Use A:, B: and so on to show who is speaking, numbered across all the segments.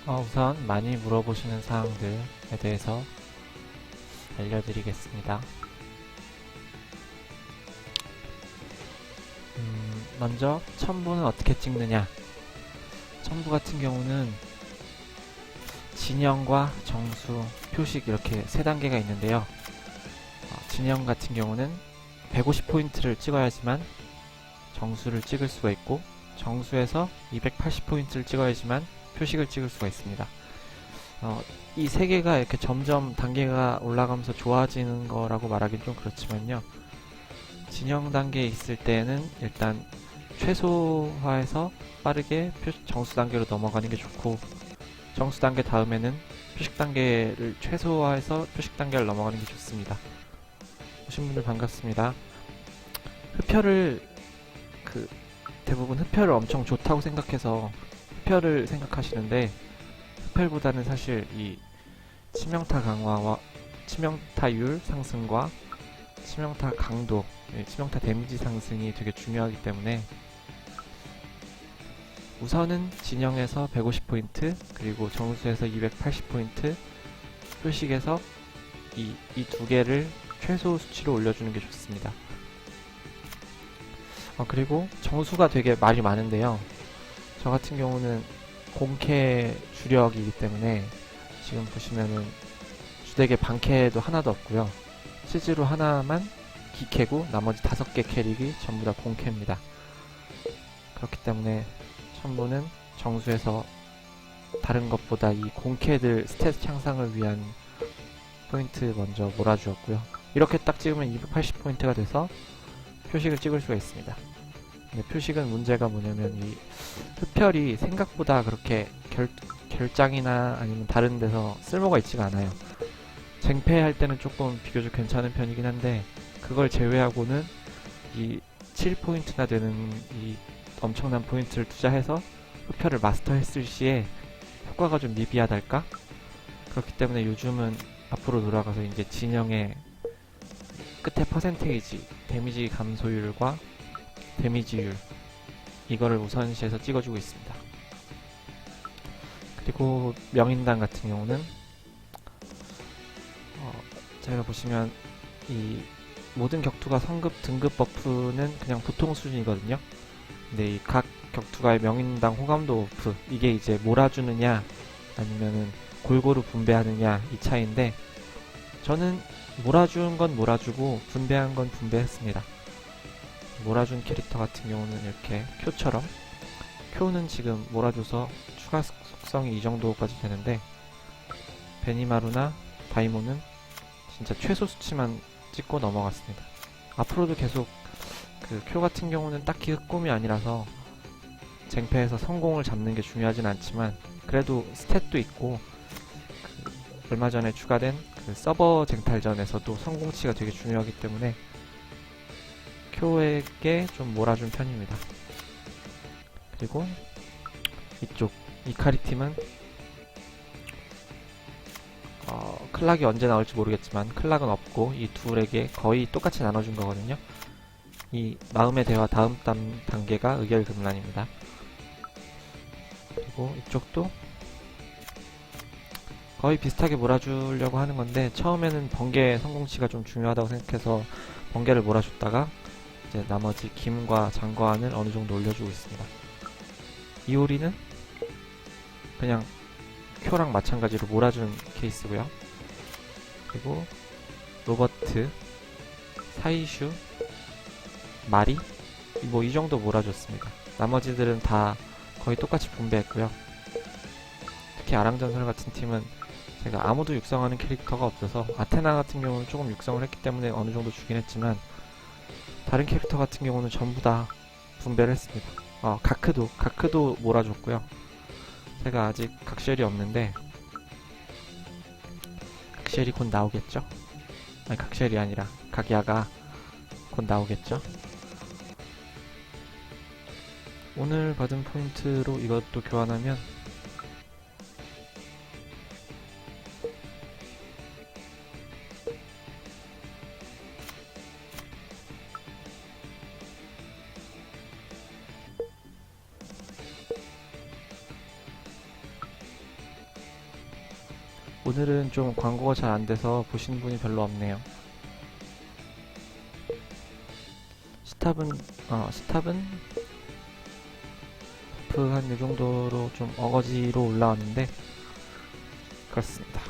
A: 우선 많이 물어보시는 사항들에 대해서 알려드리겠습니다. 먼저 첨부는 어떻게 찍느냐. 첨부 같은 경우는 진영과 정수, 표식 이렇게 세 단계가 있는데요. 진영 같은 경우는 150포인트를 찍어야지만 정수를 찍을 수가 있고, 정수에서 280포인트를 찍어야지만 표식을 찍을 수가 있습니다. 이 세 개가 이렇게 점점 단계가 올라가면서 좋아지는 거라고 말하기는 좀 그렇지만요. 진영 단계에 있을 때는 일단 최소화해서 빠르게 정수 단계로 넘어가는 게 좋고, 정수 단계 다음에는 표식 단계를 최소화해서 표식 단계를 넘어가는 게 좋습니다. 오신 분들 반갑습니다. 흡혈을 대부분 흡혈을 엄청 좋다고 생각해서 흡혈을 생각하시는데, 흡혈보다는 사실 이 치명타 강화와 치명타율 상승과 치명타 강도, 치명타 데미지 상승이 되게 중요하기 때문에 우선은 진영에서 150포인트, 그리고 정수에서 280포인트, 표식에서 이 두 개를 최소 수치로 올려주는 게 좋습니다. 그리고 정수가 되게 말이 많은데요. 저 같은 경우는 공캐 주력이기 때문에 지금 보시면은 주덱에 방캐도 하나도 없고요. 실제로 하나만 기캐고 나머지 5개 캐릭이 전부 다 공캐입니다. 그렇기 때문에 첨부는 정수에서 다른 것보다 이 공캐들 스탯 향상을 위한 포인트 먼저 몰아주었고요. 이렇게 딱 찍으면 280포인트가 돼서 표식을 찍을 수가 있습니다. 근데 표식은 문제가 뭐냐면 이 흡혈이 생각보다 그렇게 결장이나 아니면 다른 데서 쓸모가 있지가 않아요. 쟁패할 때는 조금 비교적 괜찮은 편이긴 한데, 그걸 제외하고는 이 7포인트나 되는 이 엄청난 포인트를 투자해서 흡혈을 마스터했을 시에 효과가 좀 미비하달까? 그렇기 때문에 요즘은 앞으로 돌아가서 이제 진영의 끝에 퍼센테이지, 데미지 감소율과 데미지율, 이거를 우선시해서 찍어주고 있습니다. 그리고 명인당 같은 경우는 제가 보시면 이 모든 격투가 성급 등급 버프는 그냥 보통 수준이거든요. 근데 이 각 격투가의 명인당 호감도 버프, 이게 이제 몰아주느냐 아니면은 골고루 분배하느냐 이 차이인데, 저는 몰아준 건 몰아주고 분배한 건 분배했습니다. 몰아준 캐릭터 같은 경우는 이렇게 쿄처럼, 쿄는 지금 몰아줘서 추가 속성이 이 정도까지 되는데, 베니마루나 다이모는 진짜 최소 수치만 찍고 넘어갔습니다. 앞으로도 계속 쿄 같은 경우는 딱히 흑곰이 아니라서 쟁패에서 성공을 잡는 게 중요하진 않지만, 그래도 스탯도 있고 얼마 전에 추가된 서버 쟁탈전에서도 성공치가 되게 중요하기 때문에 쿄에게 좀 몰아준 편입니다. 그리고 이쪽 이카리 팀은 클락이 언제 나올지 모르겠지만 클락은 없고 이 둘에게 거의 똑같이 나눠준 거거든요. 이 마음의 대화 다음 단계가 의결금란입니다. 그리고 이쪽도 거의 비슷하게 몰아주려고 하는 건데, 처음에는 번개 성공치가 좀 중요하다고 생각해서 번개를 몰아줬다가 이제 나머지 김과 장거안을 어느 정도 올려주고 있습니다. 이오리는 그냥 쿄랑 마찬가지로 몰아준 케이스고요. 그리고 로버트, 사이슈, 마리, 뭐 이 정도 몰아줬습니다. 나머지들은 다 거의 똑같이 분배했고요. 특히 아랑전설 같은 팀은 제가 아무도 육성하는 캐릭터가 없어서, 아테나 같은 경우는 조금 육성을 했기 때문에 어느 정도 주긴 했지만, 다른 캐릭터 같은 경우는 전부 다 분배를 했습니다. 가크도 몰아줬고요. 제가 아직 각쉘이 없는데, 각쉘이 곧 나오겠죠? 아니, 각쉘이 아니라 각야가 곧 나오겠죠? 오늘 받은 포인트로 이것도 교환하면 오늘은 좀 광고가 잘 안 돼서 보시는 분이 별로 없네요. 스탑은 버프 한 이 정도로 좀 어거지로 올라왔는데 그렇습니다.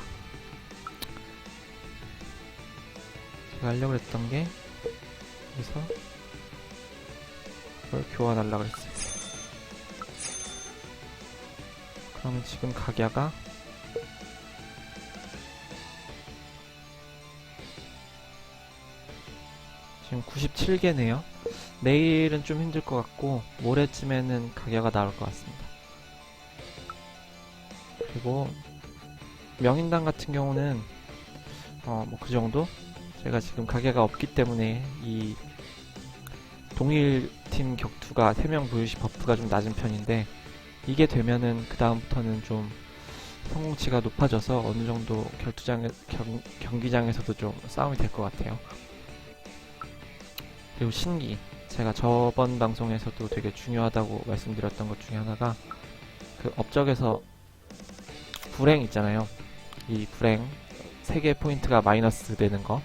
A: 제가 하려고 했던 게 여기서 이걸 교환하려고 했어요. 그러면 지금 가격가 지금 97개네요. 내일은 좀 힘들 것 같고 모레쯤에는 가격가 나올 것 같습니다. 그리고 명인당 같은 경우는 뭐 그 정도? 제가 지금 가게가 없기 때문에 이 동일 팀 격투가 3명 보유시 버프가 좀 낮은 편인데 이게 되면은 그 다음부터는 좀 성공치가 높아져서 어느 정도 경기장에서도 좀 싸움이 될 것 같아요. 그리고 신기, 제가 저번 방송에서도 되게 중요하다고 말씀드렸던 것 중에 하나가 그 업적에서 불행 있잖아요. 이 불행 3개 포인트가 마이너스 되는 거,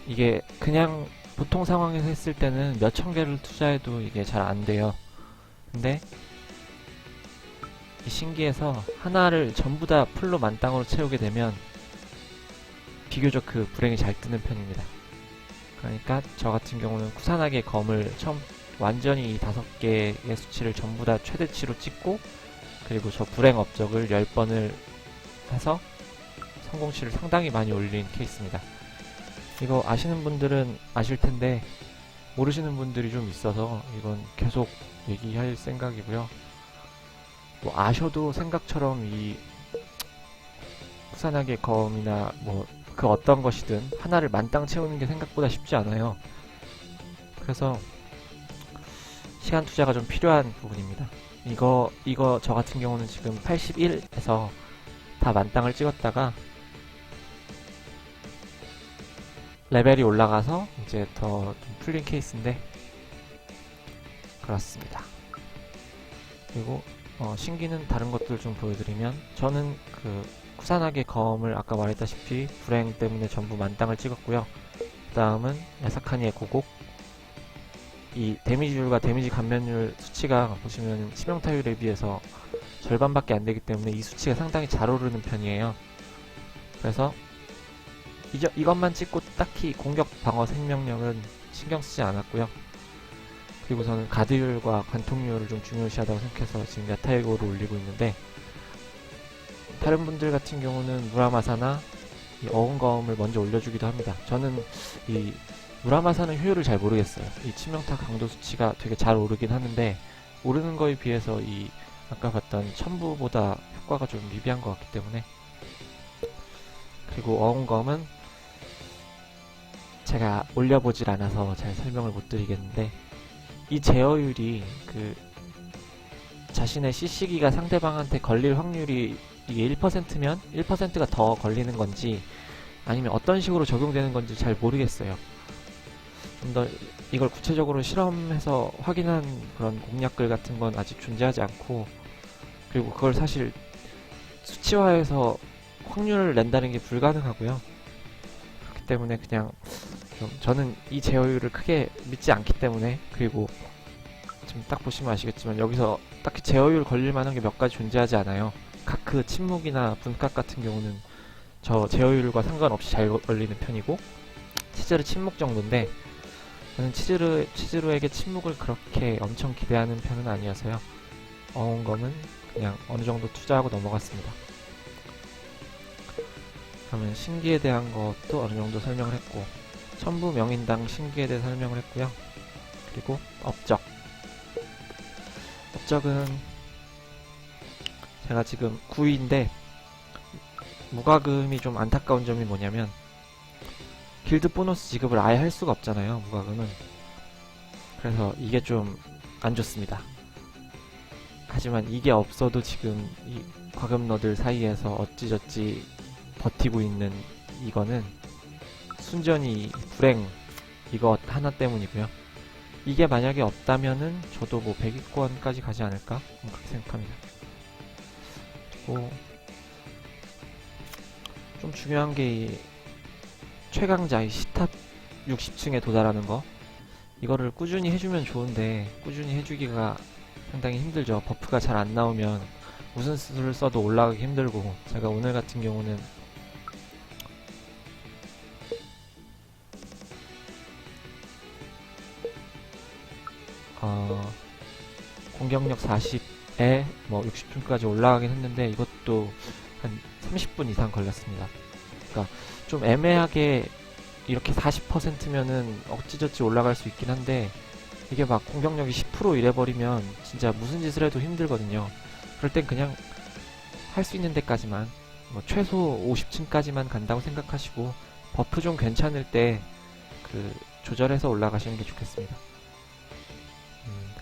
A: 이게 그냥 보통 상황에서 했을 때는 몇 천 개를 투자해도 이게 잘 안 돼요. 근데 이 신기에서 하나를 전부 다 풀로 만땅으로 채우게 되면 비교적 그 불행이 잘 뜨는 편입니다. 그러니까 저 같은 경우는 쿠사나게 검을 처음 완전히 이 5개의 수치를 전부 다 최대치로 찍고, 그리고 저 불행 업적을 10번을 해서 성공치를 상당히 많이 올린 케이스입니다. 이거 아시는 분들은 아실 텐데 모르시는 분들이 좀 있어서 이건 계속 얘기할 생각이고요. 뭐 아셔도 생각처럼 이 쿠사나게 검이나 뭐 그 어떤 것이든 하나를 만땅 채우는 게 생각보다 쉽지 않아요. 그래서 시간 투자가 좀 필요한 부분입니다. 이거 저 같은 경우는 지금 81에서 다 만땅을 찍었다가 레벨이 올라가서 이제 더 좀 풀린 케이스인데 그렇습니다. 그리고 신기는 다른 것들 좀 보여드리면, 저는 그 쿠사나게 검을 아까 말했다시피 불행 때문에 전부 만땅을 찍었고요. 그 다음은 야사카니의 고곡, 이 데미지율과 데미지 감면율 수치가 보시면 치명타율에 비해서 절반밖에 안 되기 때문에 이 수치가 상당히 잘 오르는 편이에요. 그래서 이것만 찍고 딱히 공격, 방어, 생명력은 신경 쓰지 않았고요. 그리고 저는 가드율과 관통률을 좀 중요시하다고 생각해서 지금 야타이고를 올리고 있는데, 다른 분들 같은 경우는 무라마사나 이 어음검을 먼저 올려주기도 합니다. 저는 이 무라마사는 효율을 잘 모르겠어요. 이 치명타 강도 수치가 되게 잘 오르긴 하는데 오르는 거에 비해서 이 아까 봤던 첨부보다 효과가 좀 미비한 것 같기 때문에. 그리고 어음검은 제가 올려보질 않아서 잘 설명을 못 드리겠는데, 이 제어율이 그 자신의 CC기가 상대방한테 걸릴 확률이 이게 1%면 1%가 더 걸리는 건지 아니면 어떤 식으로 적용되는 건지 잘 모르겠어요. 좀 더 이걸 구체적으로 실험해서 확인한 그런 공략글 같은 건 아직 존재하지 않고, 그리고 그걸 사실 수치화해서 확률을 낸다는 게 불가능하고요. 그렇기 때문에 그냥 좀 저는 이 제어율을 크게 믿지 않기 때문에, 그리고 지금 딱 보시면 아시겠지만 여기서 딱히 제어율 걸릴 만한 게 몇 가지 존재하지 않아요. 가크 침묵이나 분각 같은 경우는 저 제어율과 상관없이 잘 걸리는 편이고, 치즈르 침묵 정도인데 저는 치즈루에게 침묵을 그렇게 엄청 기대하는 편은 아니어서요. 어음검은 그냥 어느 정도 투자하고 넘어갔습니다. 그러면 신기에 대한 것도 어느 정도 설명을 했고, 첨부 명인당 신기에 대해 설명을 했고요. 그리고 업적은 제가 지금 9위인데 무과금이 좀 안타까운 점이 뭐냐면 길드 보너스 지급을 아예 할 수가 없잖아요, 무과금은. 그래서 이게 좀 안 좋습니다. 하지만 이게 없어도 지금 이 과금러들 사이에서 어찌저찌 버티고 있는 이거는 순전히 불행 이거 하나 때문이고요. 이게 만약에 없다면은 저도 뭐 100위권까지 가지 않을까? 그렇게 생각합니다. 그리고 좀 중요한 게 이 최강자 이 시탑 60층에 도달하는 거, 이거를 꾸준히 해주면 좋은데 꾸준히 해주기가 상당히 힘들죠. 버프가 잘 안 나오면 무슨 수를 써도 올라가기 힘들고, 제가 오늘 같은 경우는 공격력 40에 뭐 60층까지 올라가긴 했는데 이것도 한 30분 이상 걸렸습니다. 그러니까 좀 애매하게 이렇게 40%면은 어찌저찌 올라갈 수 있긴 한데, 이게 막 공격력이 10% 이래버리면 진짜 무슨 짓을 해도 힘들거든요. 그럴 땐 그냥 할 수 있는 데까지만, 뭐 최소 50층까지만 간다고 생각하시고 버프 좀 괜찮을 때 그 조절해서 올라가시는 게 좋겠습니다.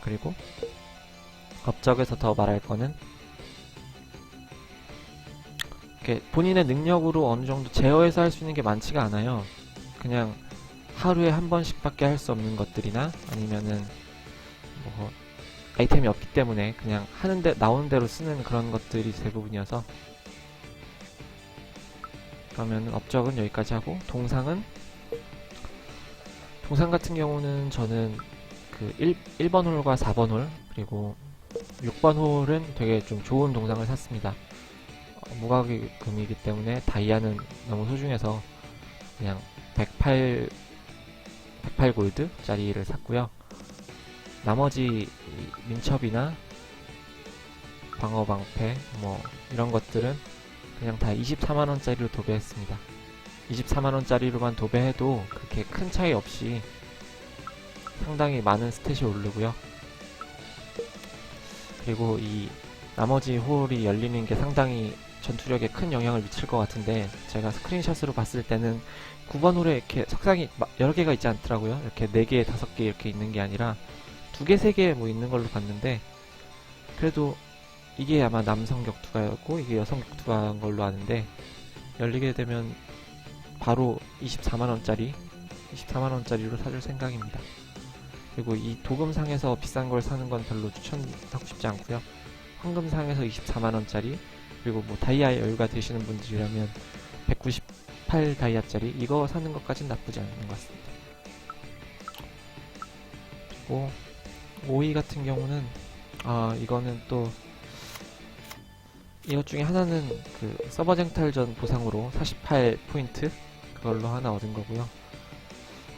A: 그리고 업적에서 더 말할 거는, 이렇게 본인의 능력으로 어느 정도 제어해서 할 수 있는 게 많지가 않아요. 그냥 하루에 한 번씩밖에 할 수 없는 것들이나, 아니면은 뭐 아이템이 없기 때문에 그냥 하는데 나오는 대로 쓰는 그런 것들이 대부분이어서, 그러면 업적은 여기까지 하고, 동상 같은 경우는 저는 그 1번 홀과 4번 홀 그리고 6번 홀은 되게 좀 좋은 동상을 샀습니다. 무과금이기 때문에 다이아는 너무 소중해서 그냥 108 골드 짜리를 샀고요. 나머지 민첩이나 방어 방패 뭐 이런 것들은 그냥 다 24만원짜리로 도배했습니다. 24만원짜리로만 도배해도 그렇게 큰 차이 없이 상당히 많은 스탯이 오르고요. 그리고 이 나머지 홀이 열리는 게 상당히 전투력에 큰 영향을 미칠 것 같은데, 제가 스크린샷으로 봤을 때는 9번 홀에 이렇게 석상이 여러 개가 있지 않더라고요. 이렇게 4개, 5개 이렇게 있는 게 아니라 2개, 3개 뭐 있는 걸로 봤는데, 그래도 이게 아마 남성 격투가였고 이게 여성 격투가인 걸로 아는데, 열리게 되면 바로 24만원짜리로 사줄 생각입니다. 그리고 이 도금상에서 비싼 걸 사는 건 별로 추천하고 싶지 않고요. 황금상에서 24만원짜리, 그리고 뭐 다이아 여유가 되시는 분들이라면 198 다이아짜리 이거 사는 것까진 나쁘지 않은 것 같습니다. 그리고 5위 같은 경우는 이거는 또 이것 중에 하나는 그 서버 쟁탈전 보상으로 48포인트 그걸로 하나 얻은 거고요.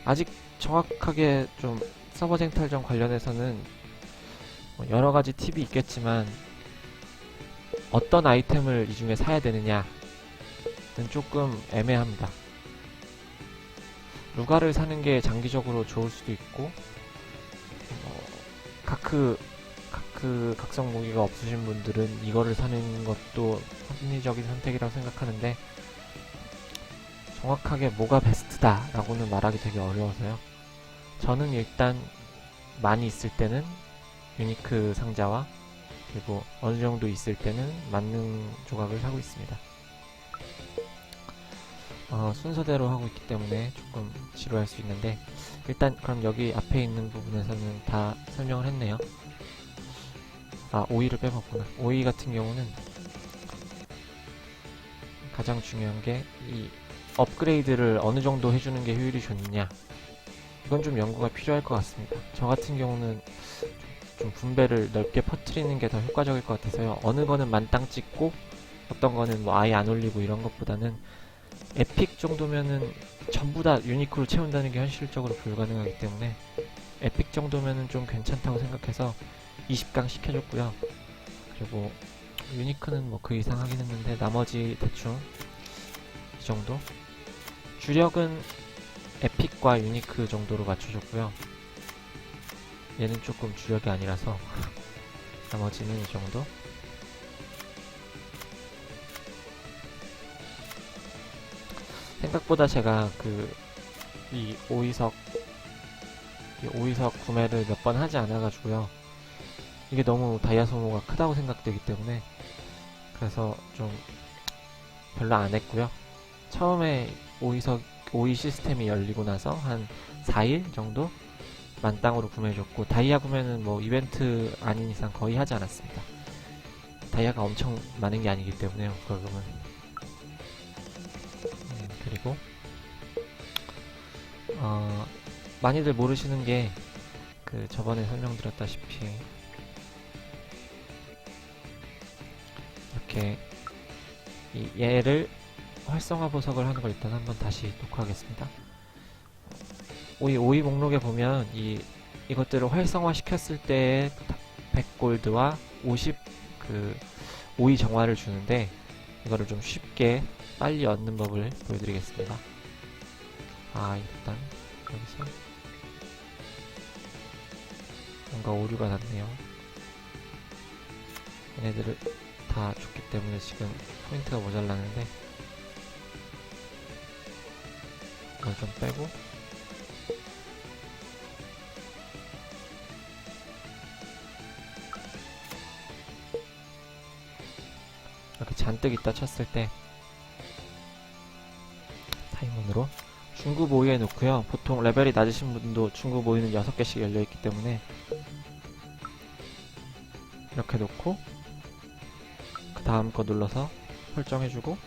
A: 아직 정확하게 좀 서버 쟁탈전 관련해서는 뭐 여러가지 팁이 있겠지만, 어떤 아이템을 이 중에 사야 되느냐는 조금 애매합니다. 루가를 사는 게 장기적으로 좋을 수도 있고, 각성 무기가 없으신 분들은 이거를 사는 것도 합리적인 선택이라고 생각하는데, 정확하게 뭐가 베스트다 라고는 말하기 되게 어려워서요. 저는 일단 많이 있을 때는 유니크 상자와, 그리고 어느 정도 있을 때는 만능 조각을 사고 있습니다. 순서대로 하고 있기 때문에 조금 지루할 수 있는데, 일단 그럼 여기 앞에 있는 부분에서는 다 설명을 했네요. 5위를 빼먹구나. 5위 같은 경우는 가장 중요한 게 이 업그레이드를 어느 정도 해주는 게 효율이 좋느냐, 이건 좀 연구가 필요할 것 같습니다. 저 같은 경우는 좀 분배를 넓게 퍼뜨리는 게 더 효과적일 것 같아서요. 어느 거는 만땅 찍고 어떤 거는 뭐 아예 안 올리고 이런 것보다는 에픽 정도면은 전부 다 유니크로 채운다는 게 현실적으로 불가능하기 때문에 에픽 정도면은 좀 괜찮다고 생각해서 20강 시켜줬고요. 그리고 유니크는 뭐 그 이상 하긴 했는데 나머지 대충 이 정도. 주력은 에픽과 유니크 정도로 맞춰줬고요. 얘는 조금 주력이 아니라서 나머지는 이 정도. 생각보다 제가 이 오이석 구매를 몇 번 하지 않아가지고요. 이게 너무 다이아 소모가 크다고 생각되기 때문에, 그래서 좀 별로 안 했고요. 처음에 오이 시스템이 열리고 나서 한 4일 정도 만땅으로 구매해줬고, 다이아 구매는 뭐 이벤트 아닌 이상 거의 하지 않았습니다. 다이아가 엄청 많은 게 아니기 때문에요, 그금은. 아니고 많이들 모르시는 게 저번에 설명드렸다시피 이렇게 얘를 활성화 보석을 하는 걸 일단 한번 다시 녹화하겠습니다. 오이 목록에 보면 이것들을 활성화 시켰을 때 100골드와 50 오이 정화를 주는데, 이거를 좀 쉽게 빨리 얻는 법을 보여드리겠습니다. 일단 여기서 뭔가 오류가 났네요. 얘네들을 다 줬기 때문에 지금 포인트가 모자라는데, 이걸 좀 빼고 이렇게 잔뜩 있다 쳤을 때 타이머으로 중급 오이에 놓고요. 보통 레벨이 낮으신 분도 중급 오이는 6개씩 열려있기 때문에 이렇게 놓고 그 다음 거 눌러서 설정해주고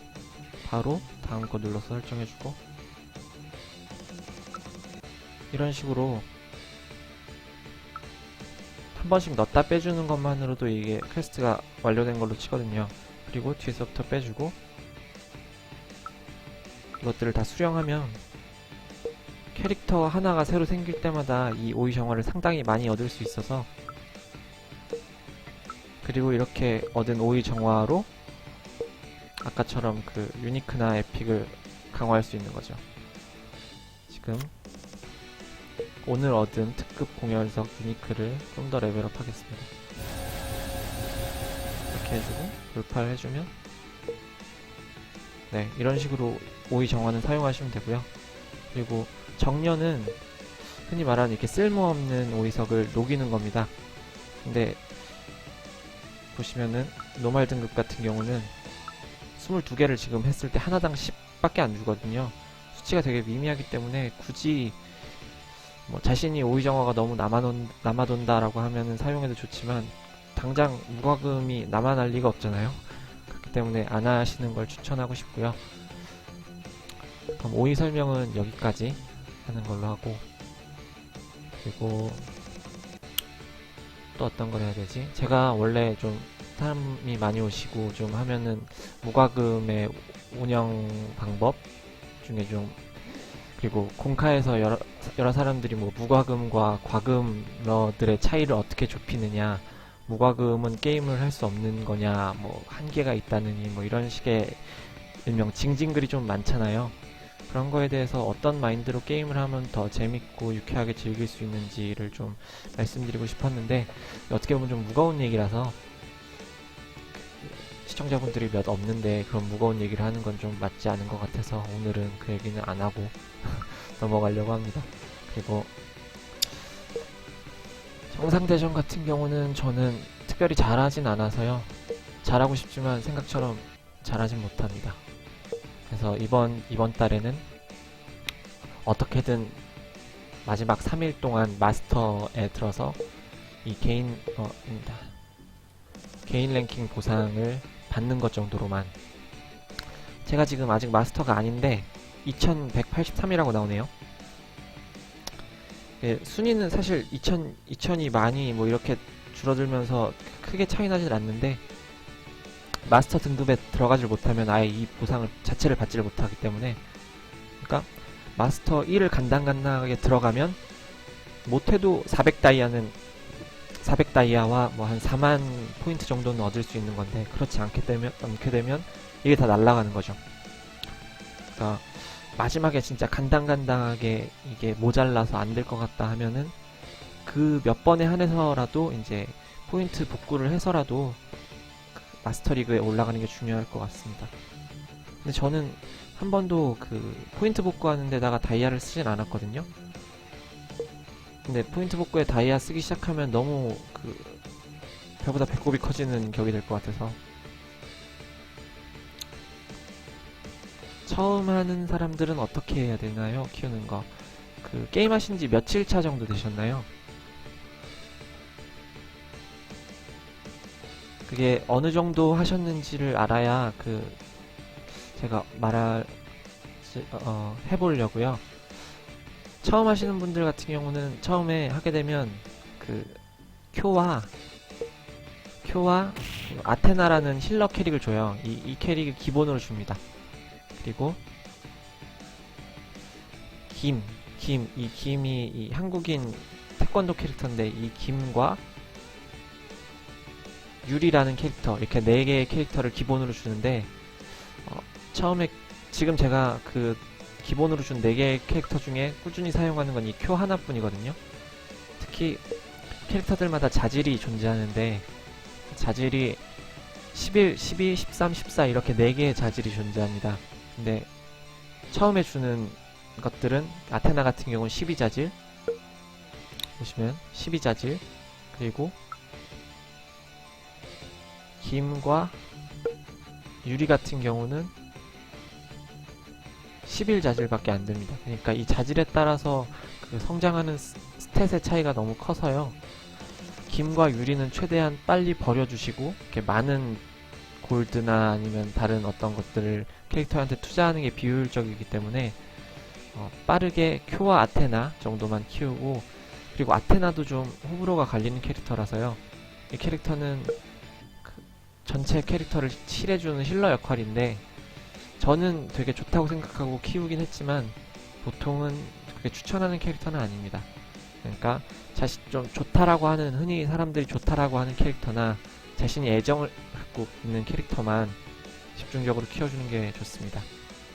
A: 바로 다음 거 눌러서 설정해주고, 이런 식으로 한 번씩 넣었다 빼주는 것만으로도 이게 퀘스트가 완료된 걸로 치거든요. 그리고 뒤에서부터 빼주고 이것들을 다 수령하면 캐릭터 하나가 새로 생길 때마다 이 오이 정화를 상당히 많이 얻을 수 있어서, 그리고 이렇게 얻은 오이 정화로 아까처럼 유니크나 에픽을 강화할 수 있는 거죠. 지금 오늘 얻은 특급 공연석 유니크를 좀 더 레벨업 하겠습니다. 이렇게 해주고 돌파를 해주면, 네, 이런 식으로 오이 정화는 사용하시면 되고요. 그리고 정년은 흔히 말하는 이렇게 쓸모없는 오이석을 녹이는 겁니다. 근데 보시면은 노말 등급 같은 경우는 22개를 지금 했을 때 하나당 10밖에 안 주거든요. 수치가 되게 미미하기 때문에 굳이 자신이 오이 정화가 너무 남아돈다라고 하면은 사용해도 좋지만, 당장 무과금이 남아날 리가 없잖아요. 그렇기 때문에 안 하시는 걸 추천하고 싶고요. 그럼 오이 설명은 여기까지 하는 걸로 하고, 그리고 또 어떤 걸 해야 되지? 제가 원래 좀 사람이 많이 오시고 좀 하면은 무과금의 운영 방법 중에 그리고 공카에서 여러 사람들이 무과금과 과금러들의 차이를 어떻게 좁히느냐, 무과금은 게임을 할 수 없는 거냐, 한계가 있다느니, 이런 식의 일명 징징글이 좀 많잖아요. 그런 거에 대해서 어떤 마인드로 게임을 하면 더 재밌고 유쾌하게 즐길 수 있는지를 좀 말씀드리고 싶었는데, 어떻게 보면 좀 무거운 얘기라서 시청자분들이 몇 없는데 그런 무거운 얘기를 하는 건 좀 맞지 않은 것 같아서 오늘은 그 얘기는 안 하고 넘어가려고 합니다. 그리고 정상대전 같은 경우는 저는 특별히 잘하진 않아서요. 잘하고 싶지만 생각처럼 잘하진 못합니다. 그래서 이번 달에는 어떻게든 마지막 3일 동안 마스터에 들어서 이 개인 랭킹 보상을 받는 것 정도로만, 제가 지금 아직 마스터가 아닌데 2183이라고 나오네요. 예, 순위는 사실 2000이 많이 이렇게 줄어들면서 크게 차이 나질 않는데, 마스터 등급에 들어가질 못하면 아예 이 보상을 자체를 받지를 못하기 때문에, 그러니까 마스터 1을 간당간당하게 들어가면 못해도 400다이아와 한 4만 포인트 정도는 얻을 수 있는 건데, 그렇지 않게 되면 이게 다 날아가는 거죠. 그러니까 마지막에 진짜 간당간당하게 이게 모자라서 안 될 것 같다 하면은 그 몇 번에 한해서라도 이제 포인트 복구를 해서라도 마스터리그에 올라가는 게 중요할 것 같습니다. 근데 저는 한 번도 포인트 복구하는 데다가 다이아를 쓰진 않았거든요. 근데 포인트 복구에 다이아 쓰기 시작하면 너무 배보다 배꼽이 커지는 격이 될 것 같아서, 처음 하는 사람들은 어떻게 해야 되나요? 키우는 거. 게임 하신 지 며칠 차 정도 되셨나요? 그게 어느 정도 하셨는지를 알아야 제가 해보려고요. 처음 하시는 분들 같은 경우는 처음에 하게 되면 그 쿄와 아테나라는 힐러 캐릭을 줘요. 이 캐릭을 기본으로 줍니다. 그리고 이 김이 이 한국인 태권도 캐릭터인데 이 김과 유리라는 캐릭터, 이렇게 4개의 캐릭터를 기본으로 주는데 처음에 지금 제가 그 기본으로 준 4개의 캐릭터 중에 꾸준히 사용하는 건 이 쿄 하나뿐이거든요. 특히 캐릭터들마다 자질이 존재하는데 자질이 11, 12, 13, 14 이렇게 4개의 자질이 존재합니다. 근데 처음에 주는 것들은 아테나 같은 경우는 12자질 보시면 12자질, 그리고 김과 유리 같은 경우는 11자질밖에 안 됩니다. 그러니까 이 자질에 따라서 그 성장하는 스탯의 차이가 너무 커서요. 김과 유리는 최대한 빨리 버려주시고 이렇게 많은 골드나 아니면 다른 어떤 것들을 캐릭터한테 투자하는 게 비효율적이기 때문에 빠르게 쿄와 아테나 정도만 키우고, 그리고 아테나도 좀 호불호가 갈리는 캐릭터라서요. 이 캐릭터는 전체 캐릭터를 칠해주는 힐러 역할인데 저는 되게 좋다고 생각하고 키우긴 했지만 보통은 그렇게 추천하는 캐릭터는 아닙니다. 그러니까 좀 좋다라고 하는, 흔히 사람들이 좋다라고 하는 캐릭터나 자신이 애정을 갖고 있는 캐릭터만 집중적으로 키워주는 게 좋습니다.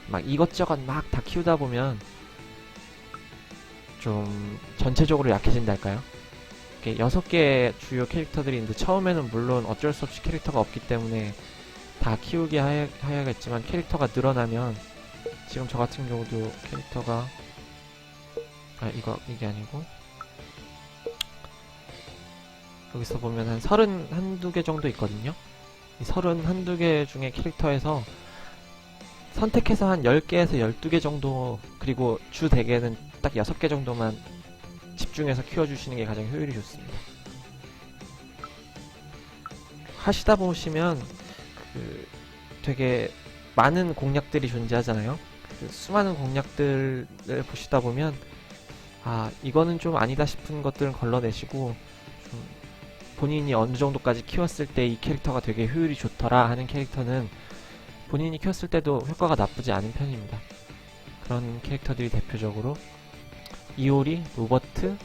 A: 막 이것저것 막 다 키우다 보면 좀 전체적으로 약해진달까요? 이렇게 6개 주요 캐릭터들이 있는데 처음에는 물론 어쩔 수 없이 캐릭터가 없기 때문에 다 키우게 해야겠지만 캐릭터가 늘어나면, 지금 저 같은 경우도 캐릭터가 이게 아니고 여기서 보면 한 31개 정도 있거든요. 이 31개 중에 캐릭터에서 선택해서 한 10개에서 12개 정도, 그리고 주 대개는 딱 6개 정도만 집중해서 키워주시는 게 가장 효율이 좋습니다. 하시다 보시면 되게 많은 공략들이 존재하잖아요. 수많은 공략들을 보시다 보면 이거는 좀 아니다 싶은 것들은 걸러내시고, 좀 본인이 어느 정도까지 키웠을 때 이 캐릭터가 되게 효율이 좋더라 하는 캐릭터는 본인이 키웠을 때도 효과가 나쁘지 않은 편입니다. 그런 캐릭터들이 대표적으로 이오리, 로버트,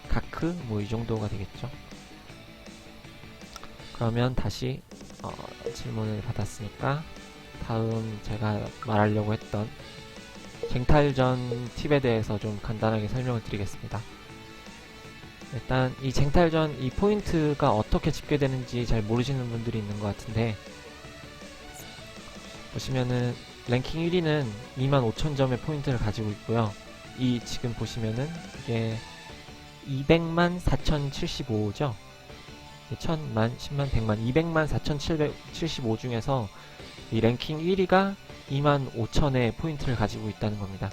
A: 가크 뭐 이 정도가 되겠죠. 그러면 다시 질문을 받았으니까 다음 제가 말하려고 했던 쟁탈전 팁에 대해서 좀 간단하게 설명을 드리겠습니다. 일단 이 쟁탈전 이 포인트가 어떻게 집계되는지 잘 모르시는 분들이 있는 것 같은데, 보시면은 랭킹 1위는 25,000점의 포인트를 가지고 있고요. 이 지금 보시면은 이게 200만 4,075죠. 1000만, 10만, 100만, 200만 4,775 중에서 이 랭킹 1위가 25,000의 포인트를 가지고 있다는 겁니다.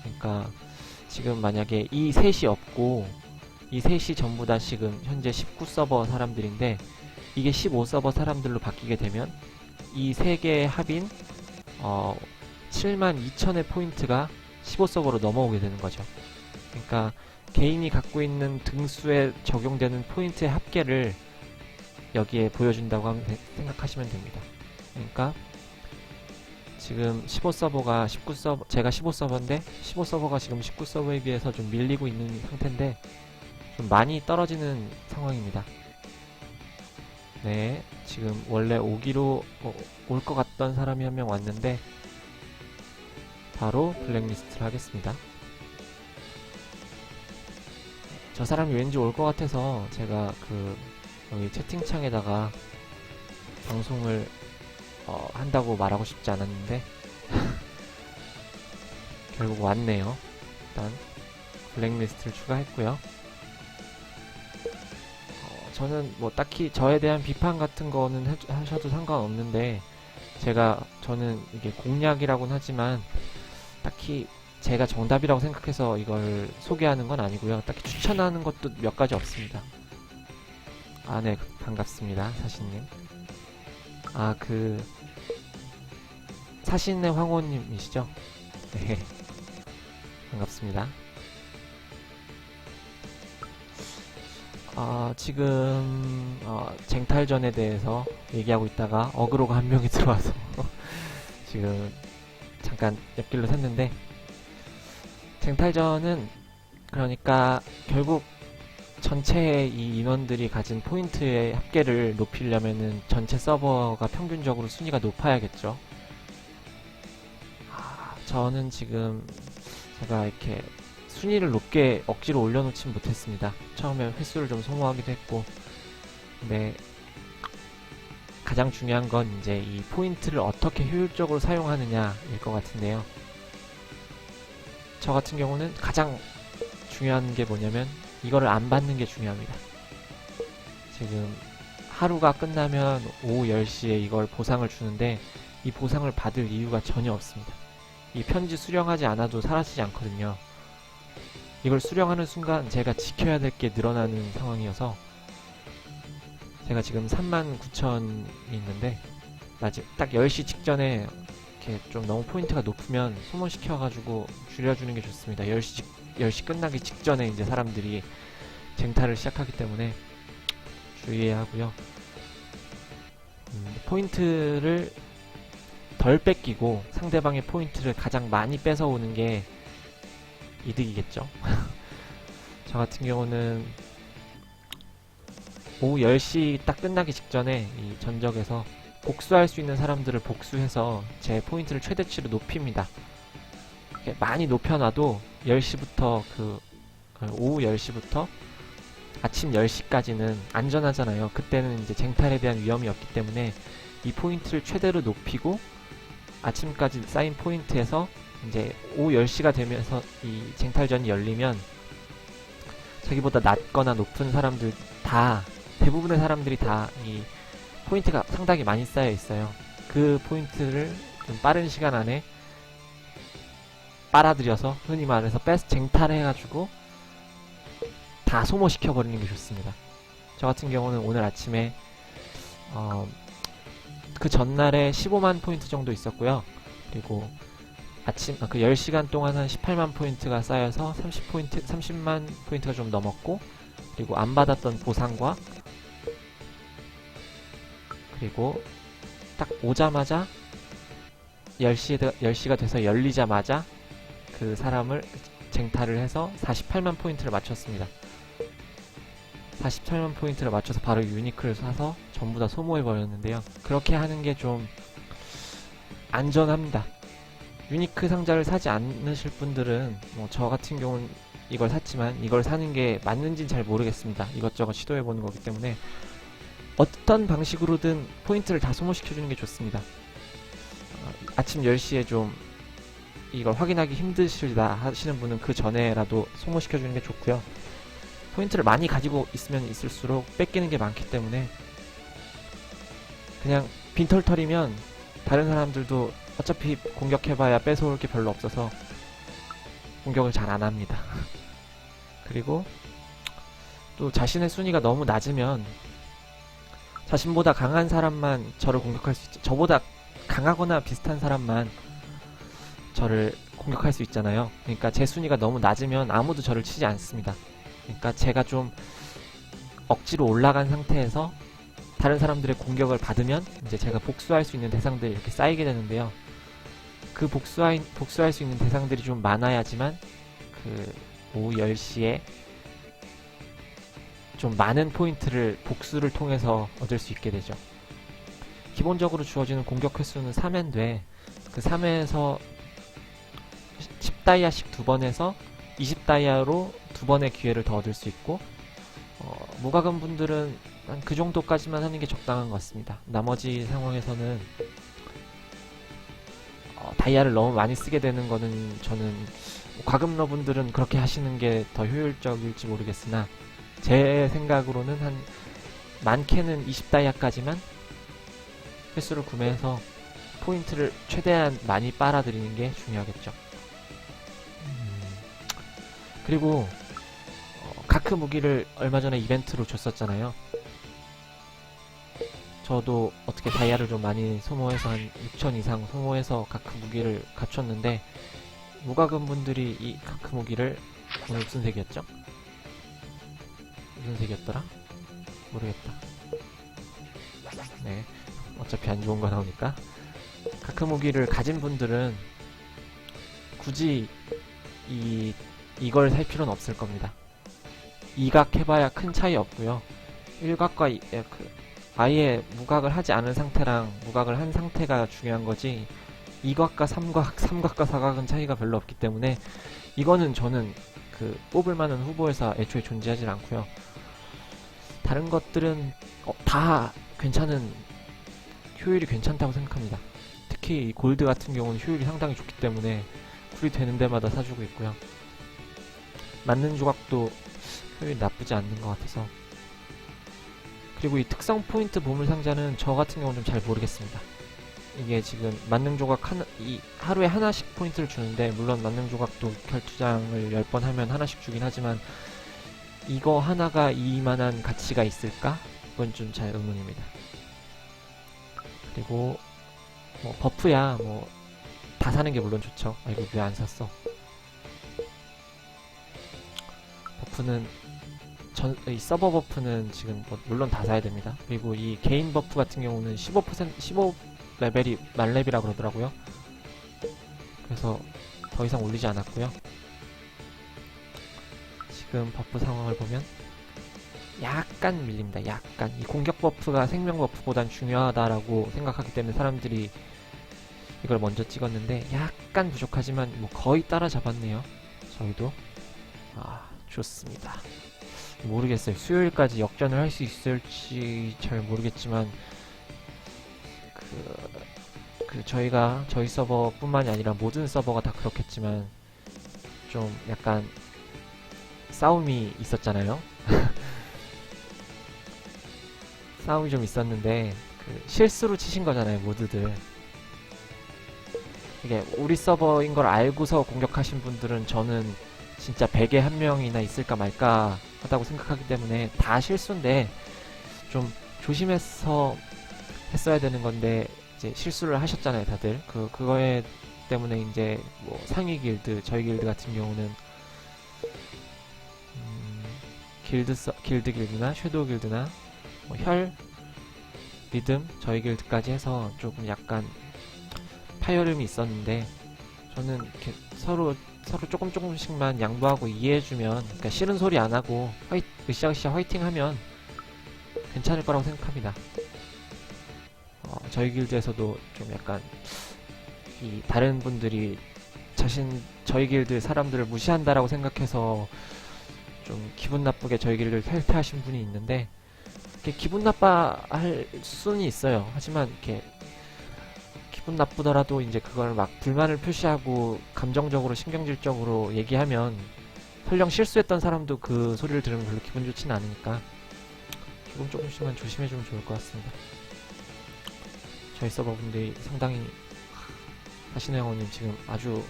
A: 그러니까 지금 만약에 이 셋이 없고 이 셋이 전부 다 지금 현재 19서버 사람들인데 이게 15서버 사람들로 바뀌게 되면 이 세 개의 합인 72,000의 포인트가 15서버로 넘어오게 되는 거죠. 그러니까 개인이 갖고 있는 등수에 적용되는 포인트의 합계를 여기에 보여준다고 생각하시면 됩니다. 그러니까 지금 15서버가 19서버, 제가 15서버인데 15서버가 지금 19서버에 비해서 좀 밀리고 있는 상태인데 좀 많이 떨어지는 상황입니다. 네, 지금 원래 오기로 올 것 같던 사람이 한 명 왔는데 바로 블랙리스트를 하겠습니다. 저 사람이 왠지 올 것 같아서 제가 여기 채팅창에다가 방송을 한다고 말하고 싶지 않았는데 결국 왔네요. 일단 블랙리스트를 추가했고요. 저는 뭐 딱히 저에 대한 비판 같은 거는 하셔도 상관없는데, 저는 이게 공략이라고는 하지만 딱히 제가 정답이라고 생각해서 이걸 소개하는 건 아니고요. 딱히 추천하는 것도 몇 가지 없습니다. 네, 반갑습니다, 사신님. 사신의 황호님이시죠? 네. 반갑습니다. 지금 쟁탈전에 대해서 얘기하고 있다가 어그로가 한 명이 들어와서 지금 잠깐 옆길로 샜는데, 쟁탈전은 그러니까 결국 전체의 이 인원들이 가진 포인트의 합계를 높이려면은 전체 서버가 평균적으로 순위가 높아야겠죠. 저는 지금 제가 이렇게 순위를 높게 억지로 올려놓진 못했습니다. 처음에 횟수를 좀 소모하기도 했고, 근데 가장 중요한 건 이제 이 포인트를 어떻게 효율적으로 사용하느냐일 것 같은데요. 저 같은 경우는 가장 중요한 게 뭐냐면 이거를 안 받는 게 중요합니다. 지금 하루가 끝나면 오후 10시에 이걸 보상을 주는데 이 보상을 받을 이유가 전혀 없습니다. 이 편지 수령하지 않아도 사라지지 않거든요. 이걸 수령하는 순간 제가 지켜야 될 게 늘어나는 상황이어서, 제가 지금 39,000이 있는데 딱 10시 직전에 이렇게 좀 너무 포인트가 높으면 소모시켜가지고 줄여주는 게 좋습니다. 10시 끝나기 직전에 이제 사람들이 쟁탈을 시작하기 때문에 주의해야 하고요. 포인트를 덜 뺏기고 상대방의 포인트를 가장 많이 뺏어오는 게 이득이겠죠. 저 같은 경우는 오후 10시 딱 끝나기 직전에 이 전적에서 복수할 수 있는 사람들을 복수해서 제 포인트를 최대치로 높입니다. 많이 높여놔도 10시부터 오후 10시부터 아침 10시까지는 안전하잖아요. 그때는 이제 쟁탈에 대한 위험이 없기 때문에 이 포인트를 최대로 높이고 아침까지 쌓인 포인트에서 이제 오후 10시가 되면서 이 쟁탈전이 열리면 자기보다 낮거나 높은 사람들 대부분의 사람들이 다 이 포인트가 상당히 많이 쌓여 있어요. 그 포인트를 좀 빠른 시간 안에 빨아들여서, 흔히 말해서 쟁탈해가지고 다 소모시켜버리는 게 좋습니다. 저 같은 경우는 오늘 아침에 그 전날에 15만 포인트 정도 있었고요. 그리고 그 10시간 동안 한 18만 포인트가 쌓여서 30만 포인트가 좀 넘었고, 그리고 안 받았던 보상과, 그리고 딱 오자마자 10시가 돼서 열리자마자 그 사람을 쟁탈을 해서 48만 포인트를 맞췄습니다. 48만 포인트를 맞춰서 바로 유니크를 사서 전부 다 소모해버렸는데요. 그렇게 하는 게 좀 안전합니다. 유니크 상자를 사지 않으실 분들은 저 같은 경우는 이걸 샀지만 이걸 사는 게 맞는지는 잘 모르겠습니다. 이것저것 시도해보는 거기 때문에 어떤 방식으로든 포인트를 다 소모시켜주는 게 좋습니다. 아침 10시에 좀 이걸 확인하기 힘드시다 하시는 분은 그 전에라도 소모시켜주는 게 좋고요. 포인트를 많이 가지고 있으면 있을수록 뺏기는 게 많기 때문에 그냥 빈털털이면 다른 사람들도 어차피 공격해봐야 뺏어올 게 별로 없어서 공격을 잘 안 합니다. 그리고 또 자신의 순위가 너무 낮으면 자신보다 강한 사람만 저를 공격할 수 있죠. 저보다 강하거나 비슷한 사람만 저를 공격할 수 있잖아요. 그러니까 제 순위가 너무 낮으면 아무도 저를 치지 않습니다. 그러니까 제가 좀 억지로 올라간 상태에서 다른 사람들의 공격을 받으면 이제 제가 복수할 수 있는 대상들이 이렇게 쌓이게 되는데요. 그 복수할 수 있는 대상들이 좀 많아야지만 그 오후 10시에 좀 많은 포인트를 복수를 통해서 얻을 수 있게 되죠. 기본적으로 주어지는 공격 횟수는 3회인데 그 3회에서 10다이아씩 2번 해서 20다이아로 2번의 기회를 더 얻을 수 있고, 무과금 분들은 한 그 정도까지만 하는 게 적당한 것 같습니다. 나머지 상황에서는 다이아를 너무 많이 쓰게 되는 거는 저는 과금러 분들은 그렇게 하시는 게 더 효율적일지 모르겠으나 제 생각으로는 한 많게는 20다이아까지만 횟수를 구매해서 포인트를 최대한 많이 빨아들이는 게 중요하겠죠. 그리고 가크 무기를 얼마 전에 이벤트로 줬었잖아요. 저도 어떻게 다이아를 좀 많이 소모해서 한 6천 이상 소모해서 가크 무기를 갖췄는데, 무과금 분들이 이 가크 무기를, 오늘 무슨 색이었죠? 무슨 색이었더라? 모르겠다. 네, 어차피 안 좋은 거 나오니까. 가크 무기를 가진 분들은 굳이 이걸 살 필요는 없을 겁니다. 2각 해봐야 큰 차이 없고요. 1각과 아예 무각을 하지 않은 상태랑 무각을 한 상태가 중요한 거지, 2각과 3각, 3각과 4각은 차이가 별로 없기 때문에 이거는 저는 뽑을 만한 후보에서 애초에 존재하지 않고요. 다른 것들은 다 괜찮은, 효율이 괜찮다고 생각합니다. 특히 이 골드 같은 경우는 효율이 상당히 좋기 때문에 쿨이 되는 데마다 사주고 있고요. 맞는 조각도 효율이 나쁘지 않는 것 같아서. 그리고 이 특성 포인트 보물상자는 저 같은 경우는 좀 잘 모르겠습니다. 이게 지금 만능 조각 하루에 하나씩 포인트를 주는데, 물론 만능 조각도 결투장을 10번 하면 하나씩 주긴 하지만 이거 하나가 이만한 가치가 있을까? 그건 좀 잘 의문입니다. 그리고 뭐 버프야 뭐 다 사는 게 물론 좋죠. 아이고, 왜 안 샀어? 버프는 이 서버 버프는 지금 물론 다 사야 됩니다. 그리고 이 개인 버프 같은 경우는 15레벨이 만렙이라 그러더라고요. 그래서 더 이상 올리지 않았고요. 지금 버프 상황을 보면 약간 밀립니다. 약간. 이 공격 버프가 생명 버프보단 중요하다라고 생각하기 때문에 사람들이 이걸 먼저 찍었는데, 약간 부족하지만 뭐 거의 따라잡았네요. 저희도. 좋습니다. 모르겠어요. 수요일까지 역전을 할 수 있을지 잘 모르겠지만, 저희 서버뿐만이 아니라 모든 서버가 다 그렇겠지만 좀 약간 싸움이 있었잖아요. 싸움이 좀 있었는데 실수로 치신 거잖아요, 모두들. 이게 우리 서버인 걸 알고서 공격하신 분들은 저는 진짜 100에 한 명이나 있을까 말까 하다고 생각하기 때문에 다 실수인데, 좀 조심해서 했어야 되는 건데 이제 실수를 하셨잖아요, 다들. 그거에 때문에 이제 뭐 상위 길드, 저희 길드 같은 경우는 길드나 섀도우 길드나 뭐 혈, 리듬, 저희 길드까지 해서 조금 약간 파열음이 있었는데, 저는 이렇게 서로 조금씩만 양보하고 이해해주면, 그러니까 싫은 소리 안 하고 으쌰으쌰 화이팅하면 괜찮을 거라고 생각합니다. 저희 길드에서도 좀 약간 이 다른 분들이 저희 길드 사람들을 무시한다라고 생각해서 좀 기분 나쁘게 저희 길드를 탈퇴하신 분이 있는데, 이렇게 기분 나빠할 수는 있어요. 하지만 이렇게 기분 나쁘더라도 이제 그걸 막 불만을 표시하고 감정적으로 신경질적으로 얘기하면, 설령 실수했던 사람도 그 소리를 들으면 별로 기분 좋지는 않으니까 조금씩만 조심해주면 좋을 것 같습니다. 저희 서버분들이 상당히, 하시네 형님 지금 아주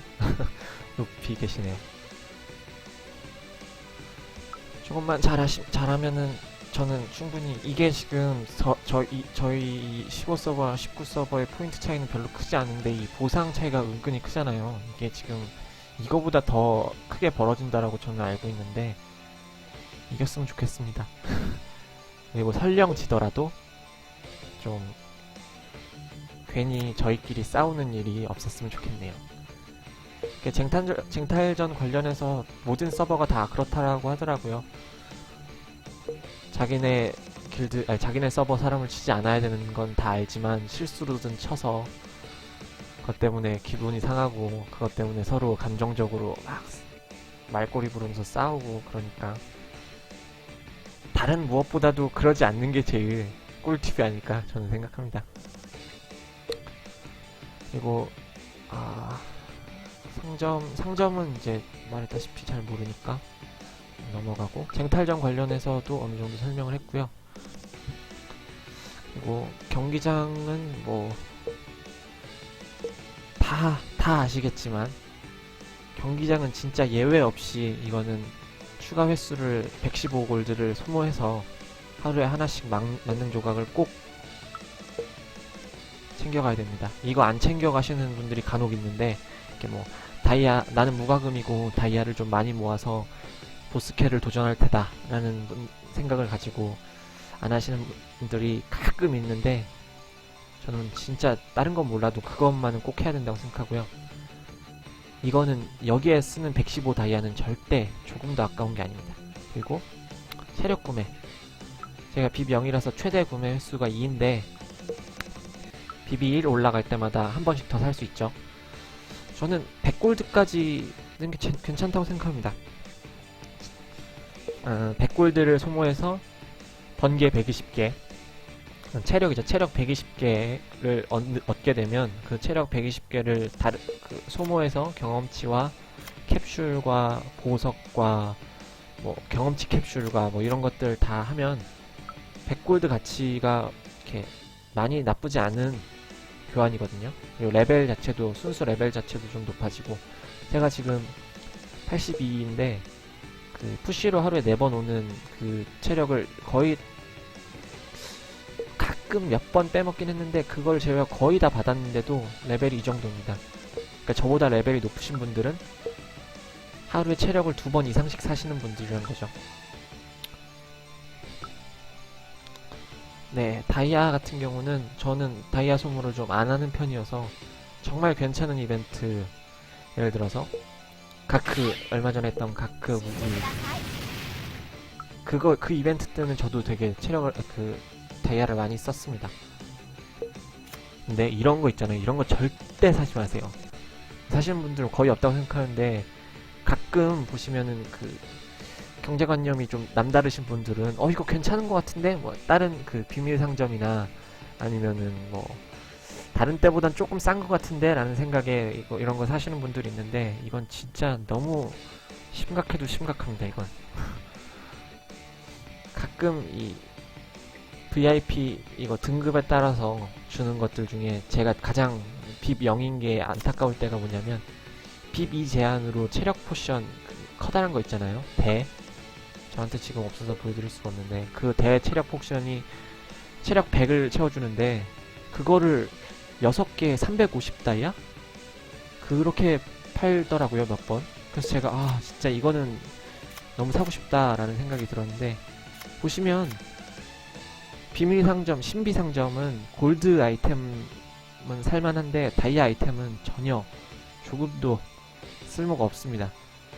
A: 높이 계시네요. 조금만 잘하면은 저는 충분히, 이게 지금 저희 15서버와 19서버의 포인트 차이는 별로 크지 않은데 이 보상 차이가 은근히 크잖아요. 이게 지금 이거보다 더 크게 벌어진다라고 저는 알고 있는데, 이겼으면 좋겠습니다. 그리고 설령 지더라도 좀 괜히 저희끼리 싸우는 일이 없었으면 좋겠네요. 쟁탈전 관련해서 모든 서버가 다 그렇다라고 하더라고요. 자기네 서버 사람을 치지 않아야 되는 건 다 알지만 실수로든 쳐서 그것 때문에 기분이 상하고, 그것 때문에 서로 감정적으로 막 말꼬리 부르면서 싸우고, 그러니까 다른 무엇보다도 그러지 않는 게 제일 꿀팁이 아닐까 저는 생각합니다. 그리고 상점은 이제 말했다시피 잘 모르니까 넘어가고, 쟁탈전 관련해서도 어느 정도 설명을 했고요. 그리고 경기장은 뭐 다 아시겠지만, 경기장은 진짜 예외 없이 이거는 추가 횟수를 115골드를 소모해서 하루에 하나씩 만능 조각을 꼭 챙겨가야 됩니다. 이거 안 챙겨가시는 분들이 간혹 있는데, 이렇게 뭐 다이아, 나는 무과금이고 다이아를 좀 많이 모아서 보스캐를 도전할 테다 라는 생각을 가지고 안 하시는 분들이 가끔 있는데, 저는 진짜 다른 건 몰라도 그것만은 꼭 해야 된다고 생각하고요. 이거는 여기에 쓰는 115 다이아는 절대 조금도 아까운 게 아닙니다. 그리고 체력 구매, 제가 빕 0이라서 최대 구매 횟수가 2인데 빕이 1 올라갈 때마다 한 번씩 더 살 수 있죠. 저는 100골드까지는 괜찮다고 생각합니다. 100골드를 소모해서 번개 120개, 체력이죠. 체력 120개를 얻게 되면 그 체력 120개를 소모해서 경험치와 캡슐과 보석과 뭐 경험치 캡슐과 뭐 이런 것들 다 하면 100골드 가치가 이렇게 많이 나쁘지 않은 교환이거든요. 그리고 레벨 자체도, 순수 레벨 자체도 좀 높아지고, 제가 지금 82인데 그 푸시로 하루에 4번 오는 그 체력을 거의 가끔 몇 번 빼먹긴 했는데 그걸 제가 거의 다 받았는데도 레벨이 이 정도입니다. 그러니까 저보다 레벨이 높으신 분들은 하루에 체력을 2번 이상씩 사시는 분들이란 거죠. 네, 다이아 같은 경우는 저는 다이아 소모를 좀 안 하는 편이어서 정말 괜찮은 이벤트, 예를 들어서 가크, 얼마 전에 했던 가크 무기, 그 이벤트 때는 저도 되게 체력을, 다이아를 많이 썼습니다. 근데 이런 거 있잖아요. 이런 거 절대 사지 마세요. 사시는 분들은 거의 없다고 생각하는데, 가끔 보시면은 경제관념이 좀 남다르신 분들은 이거 괜찮은 것 같은데, 뭐 다른 비밀 상점이나 아니면은 뭐 다른 때보단 조금 싼 것 같은데 라는 생각에 이런 거 사시는 분들이 있는데, 이건 진짜 너무 심각해도 심각합니다. 이건 가끔 이 VIP 이거 등급에 따라서 주는 것들 중에 제가 가장 빕 0인 게 안타까울 때가 뭐냐면, 빕 2 제한으로 체력 포션 커다란 거 있잖아요. 저한테 지금 없어서 보여드릴 수가 없는데, 그 대 체력 포션이 체력 100을 채워주는데 그거를 6개에 350다이아? 그렇게 팔더라고요, 몇 번. 그래서 제가 진짜 이거는 너무 사고 싶다라는 생각이 들었는데, 보시면 비밀 상점, 신비 상점은 골드 아이템은 살만한데 다이아 아이템은 전혀 조금도 쓸모가 없습니다.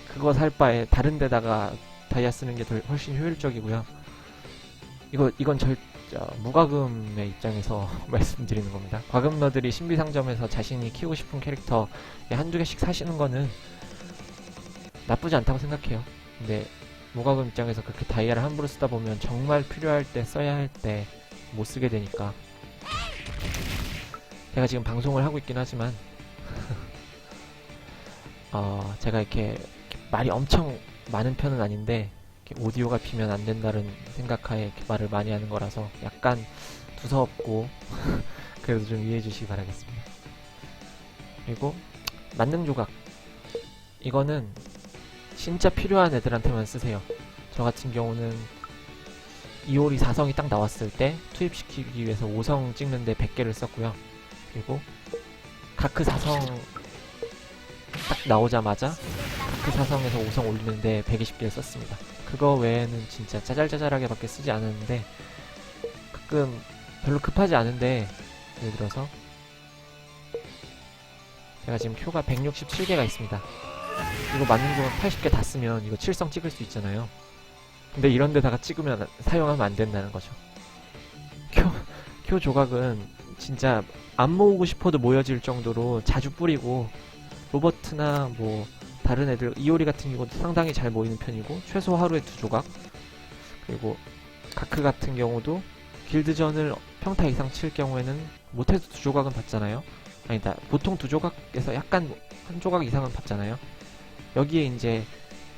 A: 그거 살 바에 다른 데다가 다이아 쓰는 게 훨씬 효율적이고요. 이건 무과금의 입장에서 말씀드리는 겁니다. 과금러들이 신비 상점에서 자신이 키우고 싶은 캐릭터에 한두 개씩 사시는 거는 나쁘지 않다고 생각해요. 근데 무과금 입장에서 그렇게 다이아를 함부로 쓰다 보면 정말 필요할 때, 써야 할 때 못 쓰게 되니까. 제가 지금 방송을 하고 있긴 하지만 제가 이렇게 말이 엄청 많은 편은 아닌데, 이렇게 오디오가 비면 안 된다는 생각하에 이렇게 말을 많이 하는 거라서 약간 두서없고 그래도 좀 이해해 주시기 바라겠습니다. 그리고 만능 조각, 이거는 진짜 필요한 애들한테만 쓰세요. 저 같은 경우는 이오리 4성이 딱 나왔을 때 투입시키기 위해서 5성 찍는데 100개를 썼고요. 그리고 가크 4성 딱 나오자마자 가크 4성에서 5성 올리는데 120개를 썼습니다. 그거 외에는 진짜 짜잘짜잘하게 밖에 쓰지 않았는데, 가끔 별로 급하지 않은데, 예를 들어서 제가 지금 큐가 167개가 있습니다. 이거 맞는 동안 80개 다 쓰면 이거 7성 찍을 수 있잖아요. 근데 이런 데다가 찍으면 사용하면 안 된다는 거죠. 큐 조각은 진짜 안 모으고 싶어도 모여질 정도로 자주 뿌리고, 로버트나 뭐 다른 애들, 이오리 같은 경우도 상당히 잘 모이는 편이고, 최소 하루에 2조각. 그리고 가크 같은 경우도 길드전을 평타 이상 칠 경우에는 못해도 2조각은 받잖아요. 아니다, 보통 2조각에서 약간 1조각 이상은 받잖아요. 여기에 이제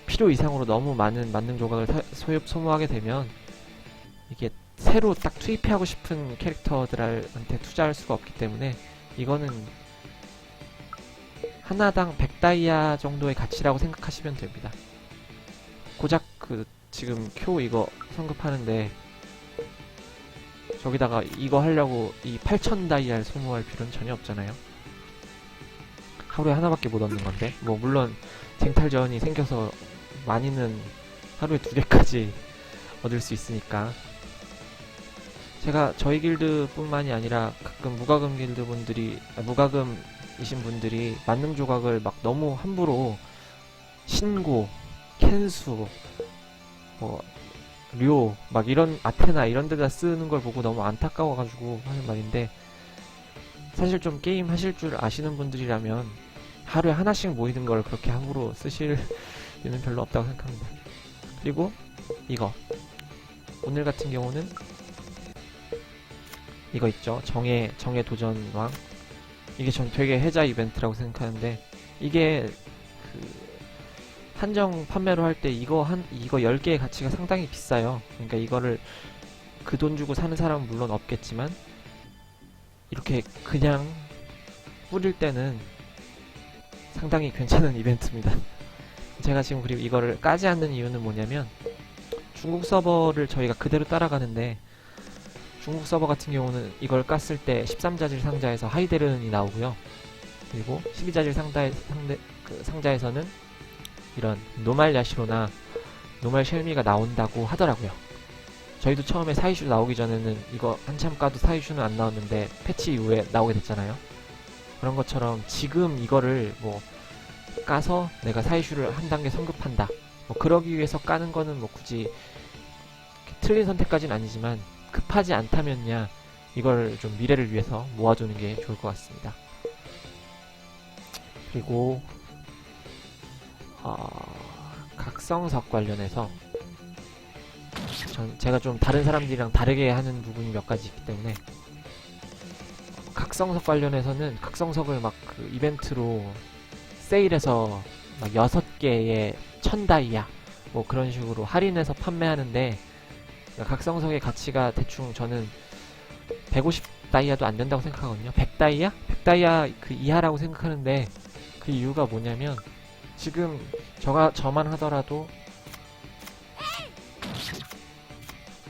A: 필요 이상으로 너무 많은 만능 조각을 소모하게 되면 이게 새로 딱 투입하고 싶은 캐릭터들한테 투자할 수가 없기 때문에, 이거는 하나당 100다이아 정도의 가치라고 생각하시면 됩니다. 고작 지금 큐 이거 성급하는데 저기다가 이거 하려고 이 8,000 다이아를 소모할 필요는 전혀 없잖아요. 하루에 하나밖에 못 얻는 건데, 뭐 물론 쟁탈전이 생겨서 많이는 하루에 2개까지 얻을 수 있으니까. 제가 저희 길드 뿐만이 아니라 가끔 무과금 길드 분들이, 무과금이신 분들이 만능 조각을 막 너무 함부로 신고, 켄수, 뭐 료, 막 이런 아테나 이런 데다 쓰는 걸 보고 너무 안타까워가지고 하는 말인데, 사실 좀 게임 하실 줄 아시는 분들이라면 하루에 하나씩 모이는 걸 그렇게 함부로 쓰실 일은 별로 없다고 생각합니다. 그리고 이거 오늘 같은 경우는 이거 있죠. 정의 도전왕. 이게 전 되게 해자 이벤트라고 생각하는데, 이게 그 한정 판매로 할 때 이거 10개의 가치가 상당히 비싸요. 그러니까 이거를 그 돈 주고 사는 사람은 물론 없겠지만, 이렇게 그냥 뿌릴 때는 상당히 괜찮은 이벤트입니다. 제가 지금 그리고 이거를 까지 않는 이유는 뭐냐면, 중국 서버를 저희가 그대로 따라가는데, 중국 서버 같은 경우는 이걸 깠을 때 13자질 상자에서 하이데른이 나오고요. 그리고 12자질 상자에서는 이런 노말 야시로나 노말 쉘미가 나온다고 하더라고요. 저희도 처음에 사이슈 나오기 전에는 이거 한참 까도 사이슈는 안 나왔는데 패치 이후에 나오게 됐잖아요. 그런 것처럼 지금 이거를 뭐 까서 내가 사이슈를 한 단계 성급한다, 뭐 그러기 위해서 까는 거는 뭐 굳이 틀린 선택까지는 아니지만, 급하지 않다면야 이걸 좀 미래를 위해서 모아두는 게 좋을 것 같습니다. 그리고 각성석 관련해서 제가 좀 다른 사람들이랑 다르게 하는 부분이 몇 가지 있기 때문에, 각성석 관련해서는 각성석을 막 그 이벤트로 세일해서 막 6개에 1000다이아 뭐 그런 식으로 할인해서 판매하는데, 각성석의 가치가 대충 저는 150다이아도 안 된다고 생각하거든요. 100다이아? 100다이아 그 이하라고 생각하는데, 그 이유가 뭐냐면, 지금 저만 하더라도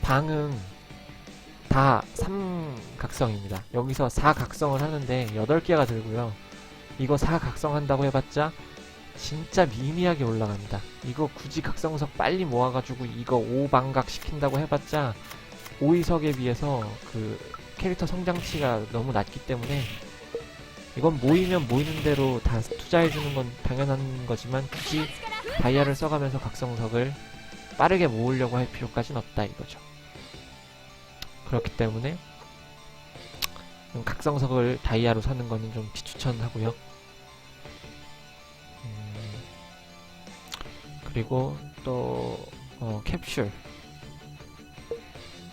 A: 방은 다 3각성입니다. 여기서 4각성을 하는데 8개가 들고요. 이거 4각성 한다고 해봤자 진짜 미미하게 올라갑니다. 이거 굳이 각성석 빨리 모아가지고 이거 5반각 시킨다고 해봤자 5위석에 비해서 그 캐릭터 성장치가 너무 낮기 때문에, 이건 모이면 모이는 대로 다 투자해주는 건 당연한 거지만, 굳이 다이아를 써가면서 각성석을 빠르게 모으려고 할 필요까지는 없다 이거죠. 그렇기 때문에 각성석을 다이아로 사는 거는 좀 비추천하고요. 그리고 또 캡슐.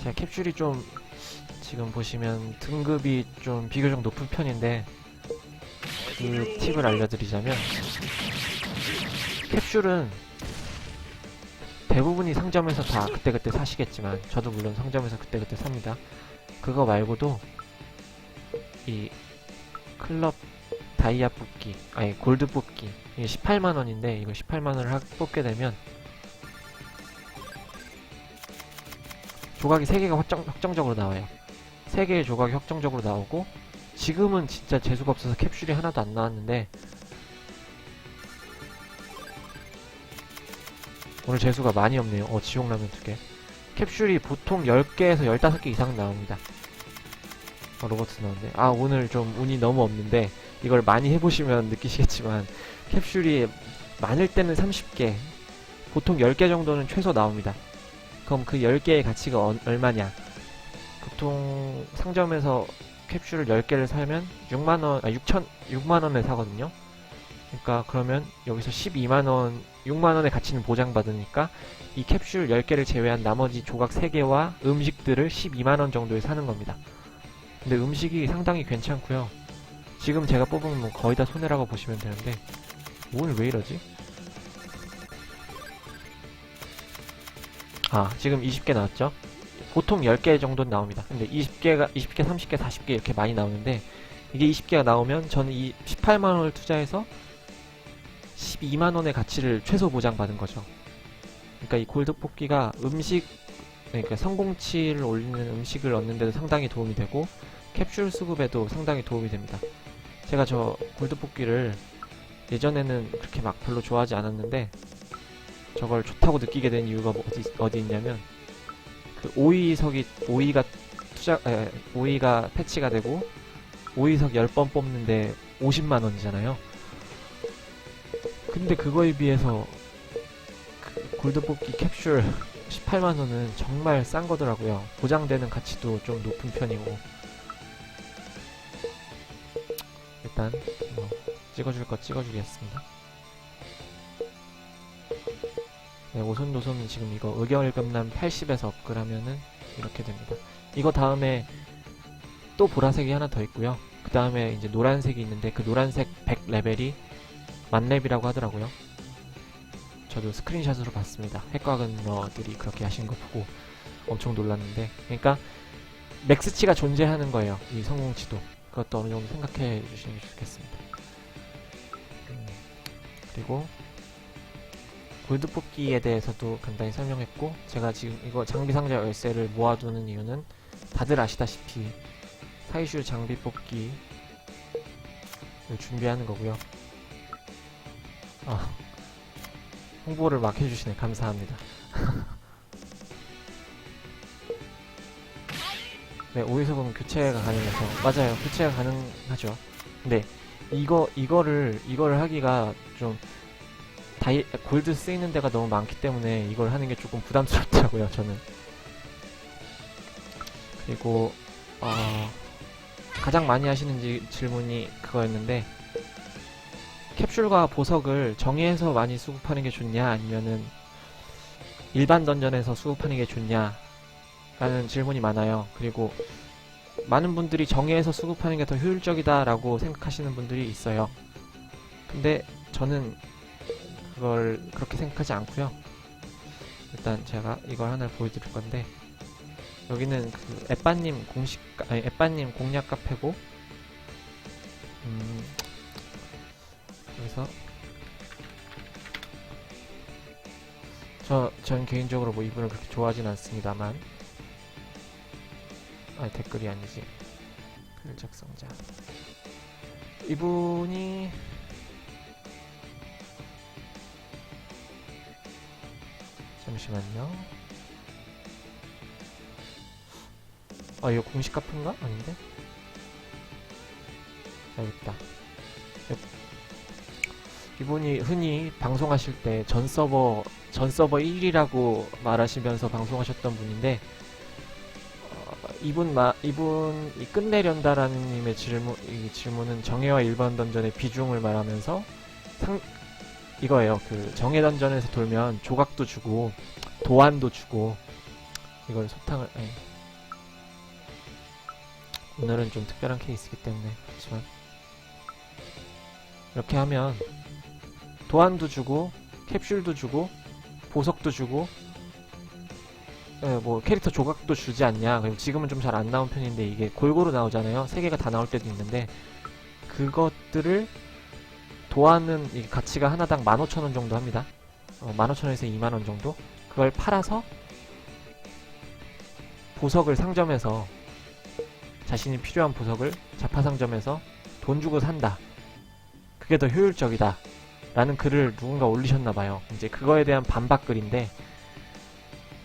A: 제가 캡슐이 좀 지금 보시면 등급이 좀 비교적 높은 편인데, 그 팁을 알려드리자면, 캡슐은 대부분이 상점에서 다 그때그때 사시겠지만, 저도 물론 상점에서 그때그때 삽니다. 그거 말고도 이 클럽 다이아 뽑기, 아니 골드 뽑기, 이게 18만원인데 이거 18만원을 뽑게 되면 조각이 3개가 확정적으로 나와요. 3개의 조각이 확정적으로 나오고, 지금은 진짜 재수가 없어서 캡슐이 하나도 안 나왔는데, 오늘 재수가 많이 없네요. 지옥라면 2개. 캡슐이 보통 10개에서 15개 이상 나옵니다. 로버트 나오는데, 오늘 좀 운이 너무 없는데, 이걸 많이 해보시면 느끼시겠지만, 캡슐이 많을 때는 30개, 보통 10개 정도는 최소 나옵니다. 그럼 그 10개의 가치가 얼마냐? 보통 상점에서 캡슐을 10개를 사면 6만원에 사거든요. 그러니까 그러면 여기서 12만원, 6만원의 가치는 보장받으니까 이 캡슐 10개를 제외한 나머지 조각 3개와 음식들을 12만원 정도에 사는 겁니다. 근데 음식이 상당히 괜찮고요. 지금 제가 뽑은 뭐 거의 다 손해라고 보시면 되는데, 오늘 왜 이러지? 지금 20개 나왔죠? 보통 10개 정도는 나옵니다. 근데 20개, 30개, 40개 이렇게 많이 나오는데, 이게 20개가 나오면 저는 이 18만원을 투자해서 12만원의 가치를 최소 보장받은 거죠. 그러니까 이 골드 뽑기가 그러니까 성공치를 올리는 음식을 얻는 데도 상당히 도움이 되고 캡슐 수급에도 상당히 도움이 됩니다. 제가 저 골드 뽑기를 예전에는 그렇게 막 별로 좋아하지 않았는데 저걸 좋다고 느끼게 된 이유가 어디 있냐면 그 오이가 패치가 되고 오이석 10번 뽑는데 50만 원이잖아요. 근데 그거에 비해서 그 골드 뽑기 캡슐 18만 원은 정말 싼 거더라고요. 보장되는 가치도 좀 높은 편이고. 일단 뭐 찍어줄 거 찍어주겠습니다. 네, 오손도손은 지금 이거 의결금란 80에서 업글 하면은 이렇게 됩니다. 이거 다음에 또 보라색이 하나 더 있고요. 그 다음에 이제 노란색이 있는데 그 노란색 100레벨이 만렙이라고 하더라고요. 저도 스크린샷으로 봤습니다. 핵과금러들이 그렇게 하신 거 보고 엄청 놀랐는데, 그러니까 맥스치가 존재하는 거예요. 이 성공치도. 그것도 어느 정도 생각해 주시는 게 좋겠습니다. 그리고 골드 뽑기에 대해서도 간단히 설명했고, 제가 지금 이거 장비 상자 열쇠를 모아두는 이유는 다들 아시다시피 사이슈 장비 뽑기를 준비하는 거고요. 홍보를 막 해주시네. 감사합니다. 네, 오이소금 교체가 가능해서. 맞아요. 교체가 가능하죠. 근데 이거를 하기가 좀 골드 쓰이는 데가 너무 많기 때문에 이걸 하는 게 조금 부담스럽더라고요, 저는. 그리고 가장 많이 하시는 질문이 그거였는데, 캡슐과 보석을 정의해서 많이 수급하는 게 좋냐, 아니면은 일반 던전에서 수급하는 게 좋냐 라는 질문이 많아요. 그리고 많은 분들이 정의해서 수급하는 게 더 효율적이다 라고 생각하시는 분들이 있어요. 근데 저는 그걸 그렇게 생각하지 않고요. 일단 제가 이걸 하나 보여드릴 건데, 여기는 그 에빠님 공략 카페고, 여기서 전 개인적으로 뭐 이분을 그렇게 좋아하진 않습니다만, 댓글이 아니지, 글 작성자. 이분이 잠시만요. 이거 공식 카페인가? 아닌데? 여기 있다. 이분이 흔히 방송하실 때 전 서버 1이라고 말하시면서 방송하셨던 분인데, 이분이 끝내련다라는 님의 질문은 정예와 일반 던전의 비중을 말하면서 이거예요. 그 정예 던전에서 돌면 조각도 주고 도안도 주고, 이걸 소탕을 오늘은 좀 특별한 케이스이기 때문에 그렇지만, 이렇게 하면 도안도 주고 캡슐도 주고 보석도 주고, 뭐 캐릭터 조각도 주지 않냐. 그리고 지금은 좀 잘 안 나온 편인데 이게 골고루 나오잖아요. 3개가 다 나올 때도 있는데, 그것들을 도안은 이 가치가 하나당 15,000원 정도 합니다. 15,000원에서 2만원 정도. 그걸 팔아서 보석을 상점에서, 자신이 필요한 보석을 자파상점에서 돈 주고 산다. 그게 더 효율적이다 라는 글을 누군가 올리셨나봐요. 이제 그거에 대한 반박 글인데,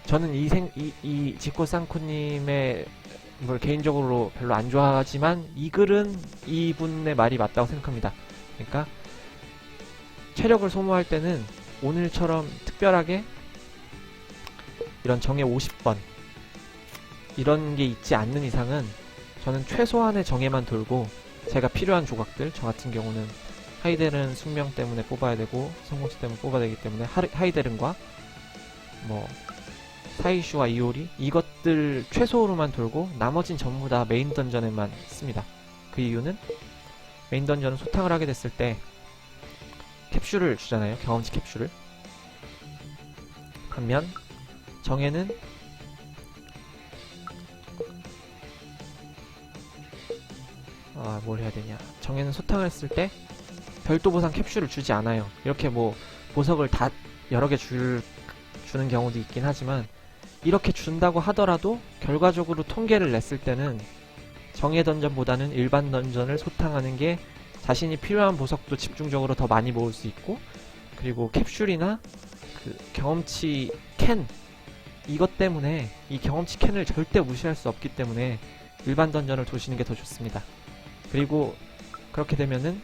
A: 저는 이 지코상코님의 걸 개인적으로 별로 안 좋아하지만, 이 글은 이분의 말이 맞다고 생각합니다. 그러니까 체력을 소모할 때는 오늘처럼 특별하게 이런 정예 50번 이런 게 있지 않는 이상은 저는 최소한의 정예만 돌고, 제가 필요한 조각들, 저 같은 경우는 하이데른 숙명 때문에 뽑아야 되고 성공치 때문에 뽑아야 되기 때문에 하이데른과 뭐 사이슈와 이오리, 이것들 최소로만 돌고 나머진 전부 다 메인 던전에만 씁니다. 그 이유는 메인 던전은 소탕을 하게 됐을 때 캡슐을 주잖아요. 경험치 캡슐을. 반면 정예는 뭘 해야 되냐. 정예는 소탕을 했을 때 별도 보상 캡슐을 주지 않아요. 이렇게 뭐 보석을 다 여러 개 주는 경우도 있긴 하지만, 이렇게 준다고 하더라도 결과적으로 통계를 냈을 때는 정예 던전보다는 일반 던전을 소탕하는 게 자신이 필요한 보석도 집중적으로 더 많이 모을 수 있고, 그리고 캡슐이나 그 경험치 캔, 이것 때문에 이 경험치 캔을 절대 무시할 수 없기 때문에 일반 던전을 도시는 게 더 좋습니다. 그리고 그렇게 되면은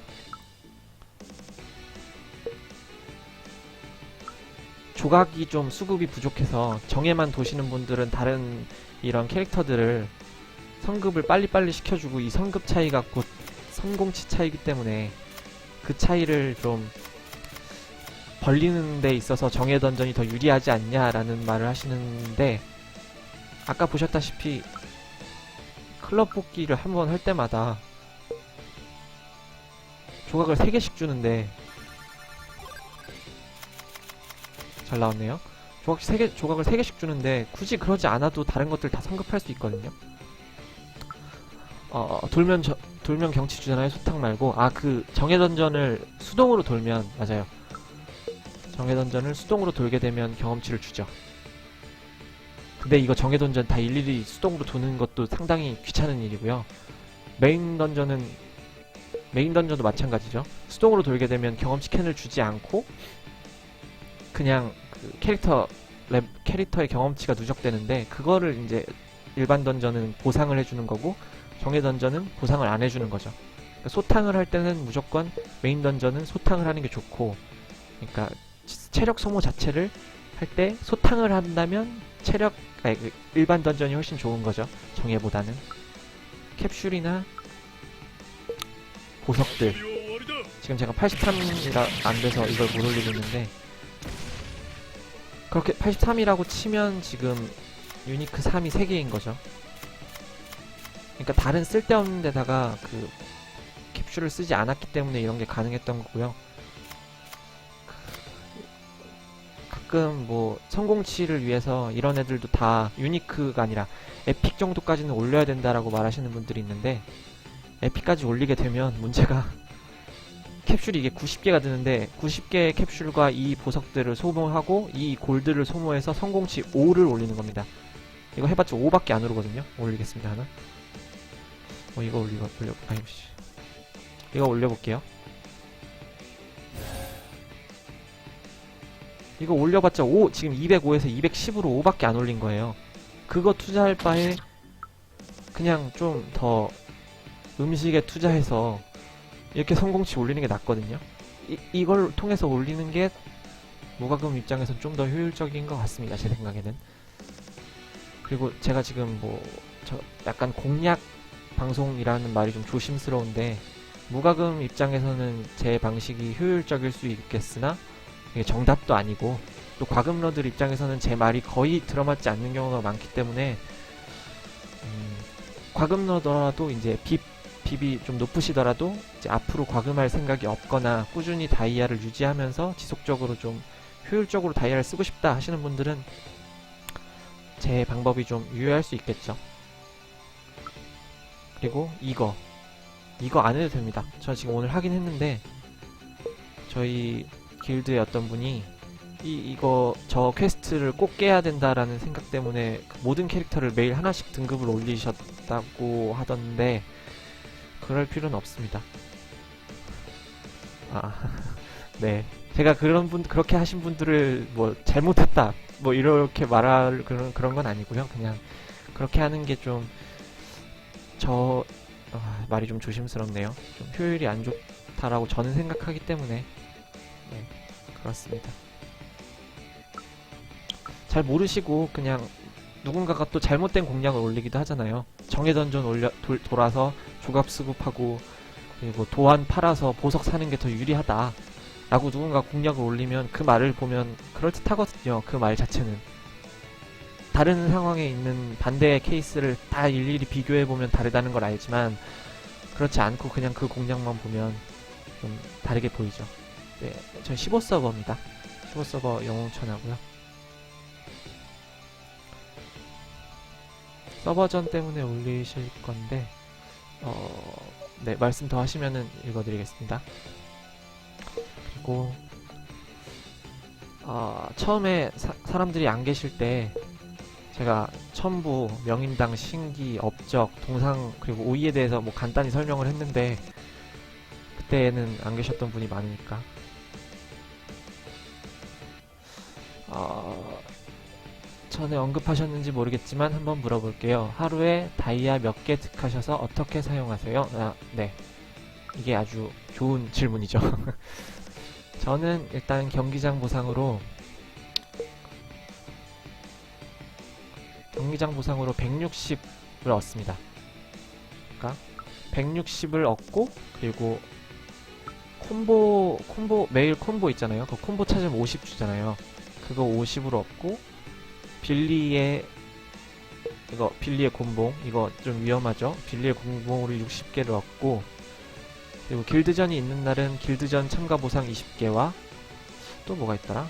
A: 조각이 좀 수급이 부족해서 정예만 도시는 분들은 다른 이런 캐릭터들을 성급을 빨리빨리 시켜주고, 이 성급 차이가 곧 성공치 차이기 때문에 그 차이를 좀 벌리는 데 있어서 정예 던전이 더 유리하지 않냐라는 말을 하시는데, 아까 보셨다시피 클럽 뽑기를 한번 할 때마다 조각을 3개씩 주는데, 잘 나왔네요. 조각을 3개씩 주는데 굳이 그러지 않아도 다른 것들 다 성급할 수 있거든요. 돌면 경치 주잖아요. 소탕 말고. 그 정예 던전을 수동으로 돌면, 맞아요. 정예 던전을 수동으로 돌게 되면 경험치를 주죠. 근데 이거 정예 던전 다 일일이 수동으로 도는 것도 상당히 귀찮은 일이고요. 메인 던전도 마찬가지죠. 수동으로 돌게 되면 경험치 캔을 주지 않고 그냥 그 캐릭터의 경험치가 누적되는데, 그거를 이제 일반 던전은 보상을 해주는 거고 정예 던전은 보상을 안 해주는 거죠. 그러니까 소탕을 할 때는 무조건 메인 던전은 소탕을 하는 게 좋고, 그러니까 체력 소모 자체를 할 때 소탕을 한다면 일반 던전이 훨씬 좋은 거죠. 정예보다는. 캡슐이나 보석들, 지금 제가 83이라 안 돼서 이걸 못 올리고 있는데, 그렇게 83이라고 치면 지금 유니크 3이 3개인 거죠. 그러니까 다른 쓸데없는 데다가 그 캡슐을 쓰지 않았기 때문에 이런 게 가능했던 거고요. 가끔 뭐 성공치를 위해서 이런 애들도 다 유니크가 아니라 에픽 정도까지는 올려야 된다라고 말하시는 분들이 있는데, 에픽까지 올리게 되면 문제가 캡슐이 이게 90개가 드는데 90개의 캡슐과 이 보석들을 소모하고 이 골드를 소모해서 성공치 5를 올리는 겁니다. 이거 해봤자 5밖에 안 오르거든요. 올리겠습니다. 하나. 이거 올려볼게요. 이거 올려봤자 5, 지금 205에서 210으로 5밖에 안 올린 거예요. 그거 투자할 바에 그냥 좀 더 음식에 투자해서 이렇게 성공치 올리는 게 낫거든요. 이걸 통해서 올리는 게 무과금 입장에서는 좀 더 효율적인 것 같습니다. 제 생각에는. 그리고 제가 지금 약간 공략 방송이라는 말이 좀 조심스러운데, 무과금 입장에서는 제 방식이 효율적일 수 있겠으나 이게 정답도 아니고, 또 과금러들 입장에서는 제 말이 거의 들어맞지 않는 경우가 많기 때문에 과금러더라도 이제 빕이 좀 높으시더라도 이제 앞으로 과금할 생각이 없거나 꾸준히 다이아를 유지하면서 지속적으로 좀 효율적으로 다이아를 쓰고 싶다 하시는 분들은 제 방법이 좀 유효할 수 있겠죠. 그리고 이거 안 해도 됩니다. 저 지금 오늘 하긴 했는데, 저희 길드의 어떤 분이 저 퀘스트를 꼭 깨야 된다라는 생각 때문에 모든 캐릭터를 매일 하나씩 등급을 올리셨다고 하던데, 그럴 필요는 없습니다. 네. 제가 그렇게 하신 분들을 뭐 잘못했다, 뭐 이렇게 말할 그런 건 아니고요. 그냥 그렇게 하는 게 좀 말이 좀 조심스럽네요. 좀 효율이 안 좋다라고 저는 생각하기 때문에, 네, 그렇습니다. 잘 모르시고 그냥 누군가가 또 잘못된 공략을 올리기도 하잖아요. 정예 던전 돌아서 조갑 수급하고, 그리고 도안 팔아서 보석 사는 게 더 유리하다 라고 누군가 공략을 올리면 그 말을 보면 그럴듯하거든요. 그 말 자체는. 다른 상황에 있는 반대의 케이스를 다 일일이 비교해보면 다르다는 걸 알지만, 그렇지 않고 그냥 그 공략만 보면 좀 다르게 보이죠. 네, 저 15서버입니다. 15서버 영웅천하고요. 서버전 때문에 올리실 건데, 네, 말씀 더 하시면은 읽어드리겠습니다. 그리고 처음에 사람들이 안 계실 때 제가 첨부, 명인당, 신기, 업적, 동상 그리고 오이에 대해서 뭐 간단히 설명을 했는데 그때는 안 계셨던 분이 많으니까 전에 언급하셨는지 모르겠지만 한번 물어볼게요. 하루에 다이아 몇 개 득하셔서 어떻게 사용하세요? 네. 이게 아주 좋은 질문이죠. 저는 일단 경기장 보상으로 160을 얻습니다. 그러니까 160을 얻고 그리고 매일 콤보 있잖아요. 그 콤보 찾으면 50 주잖아요. 그거 50으로 얻고 빌리의 곤봉 이거 좀 위험하죠. 빌리의 곤봉으로 60개를 얻고 그리고 길드전이 있는 날은 길드전 참가 보상 20개와 또 뭐가 있더라?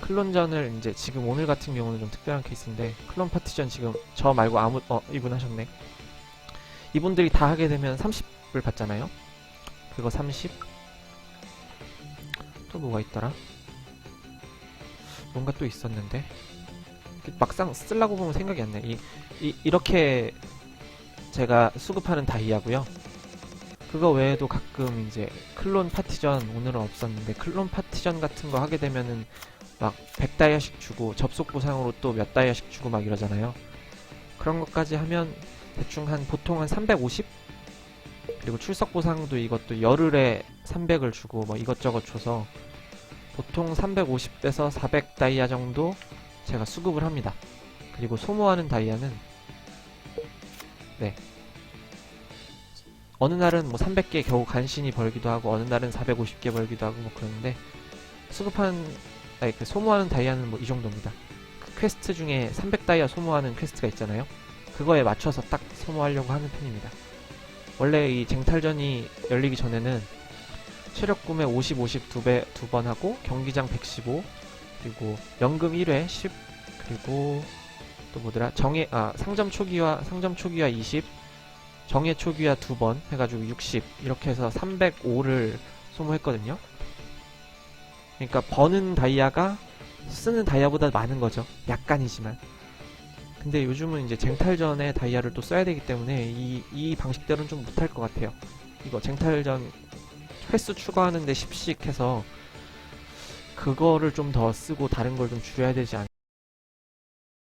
A: 클론전을 이제 지금 오늘 같은 경우는 좀 특별한 케이스인데 클론 파티전 지금 저 말고 이분 하셨네. 이분들이 다 하게 되면 30을 받잖아요. 그거 30. 또 뭐가 있더라? 뭔가 또 있었는데 막상 쓰려고 보면 생각이 안 나. 이렇게 제가 수급하는 다이아고요. 그거 외에도 가끔 이제 클론 파티전 오늘은 없었는데 클론 파티전 같은 거 하게 되면은 막 100다이아씩 주고 접속 보상으로 또 몇 다이아씩 주고 막 이러잖아요. 그런 것까지 하면 대충 보통 한 350? 그리고 출석 보상도 이것도 열흘에 300을 주고 뭐 이것저것 줘서 보통 350 빼서 400 다이아 정도 제가 수급을 합니다. 그리고 소모하는 다이아는 어느 날은 뭐 300개 겨우 간신히 벌기도 하고 어느 날은 450개 벌기도 하고 뭐 그러는데 소모하는 다이아는 뭐 이 정도입니다. 그 퀘스트 중에 300 다이아 소모하는 퀘스트가 있잖아요. 그거에 맞춰서 딱 소모하려고 하는 편입니다. 원래 이 쟁탈전이 열리기 전에는 체력 구매 50, 50 두 번 하고 경기장 115 그리고 연금 1회 10 그리고 또 뭐더라 상점 초기화 20 정예 초기화 2번 해가지고 60 이렇게 해서 305를 소모했거든요. 그러니까 버는 다이아가 쓰는 다이아보다 많은 거죠. 약간이지만. 근데 요즘은 이제 쟁탈전에 다이아를 또 써야 되기 때문에 이 방식대로는 좀 못할 것 같아요. 이거 쟁탈전 횟수 추가하는데 10씩 해서 그거를 좀 더 쓰고 다른 걸 좀 줄여야 되지 않을까.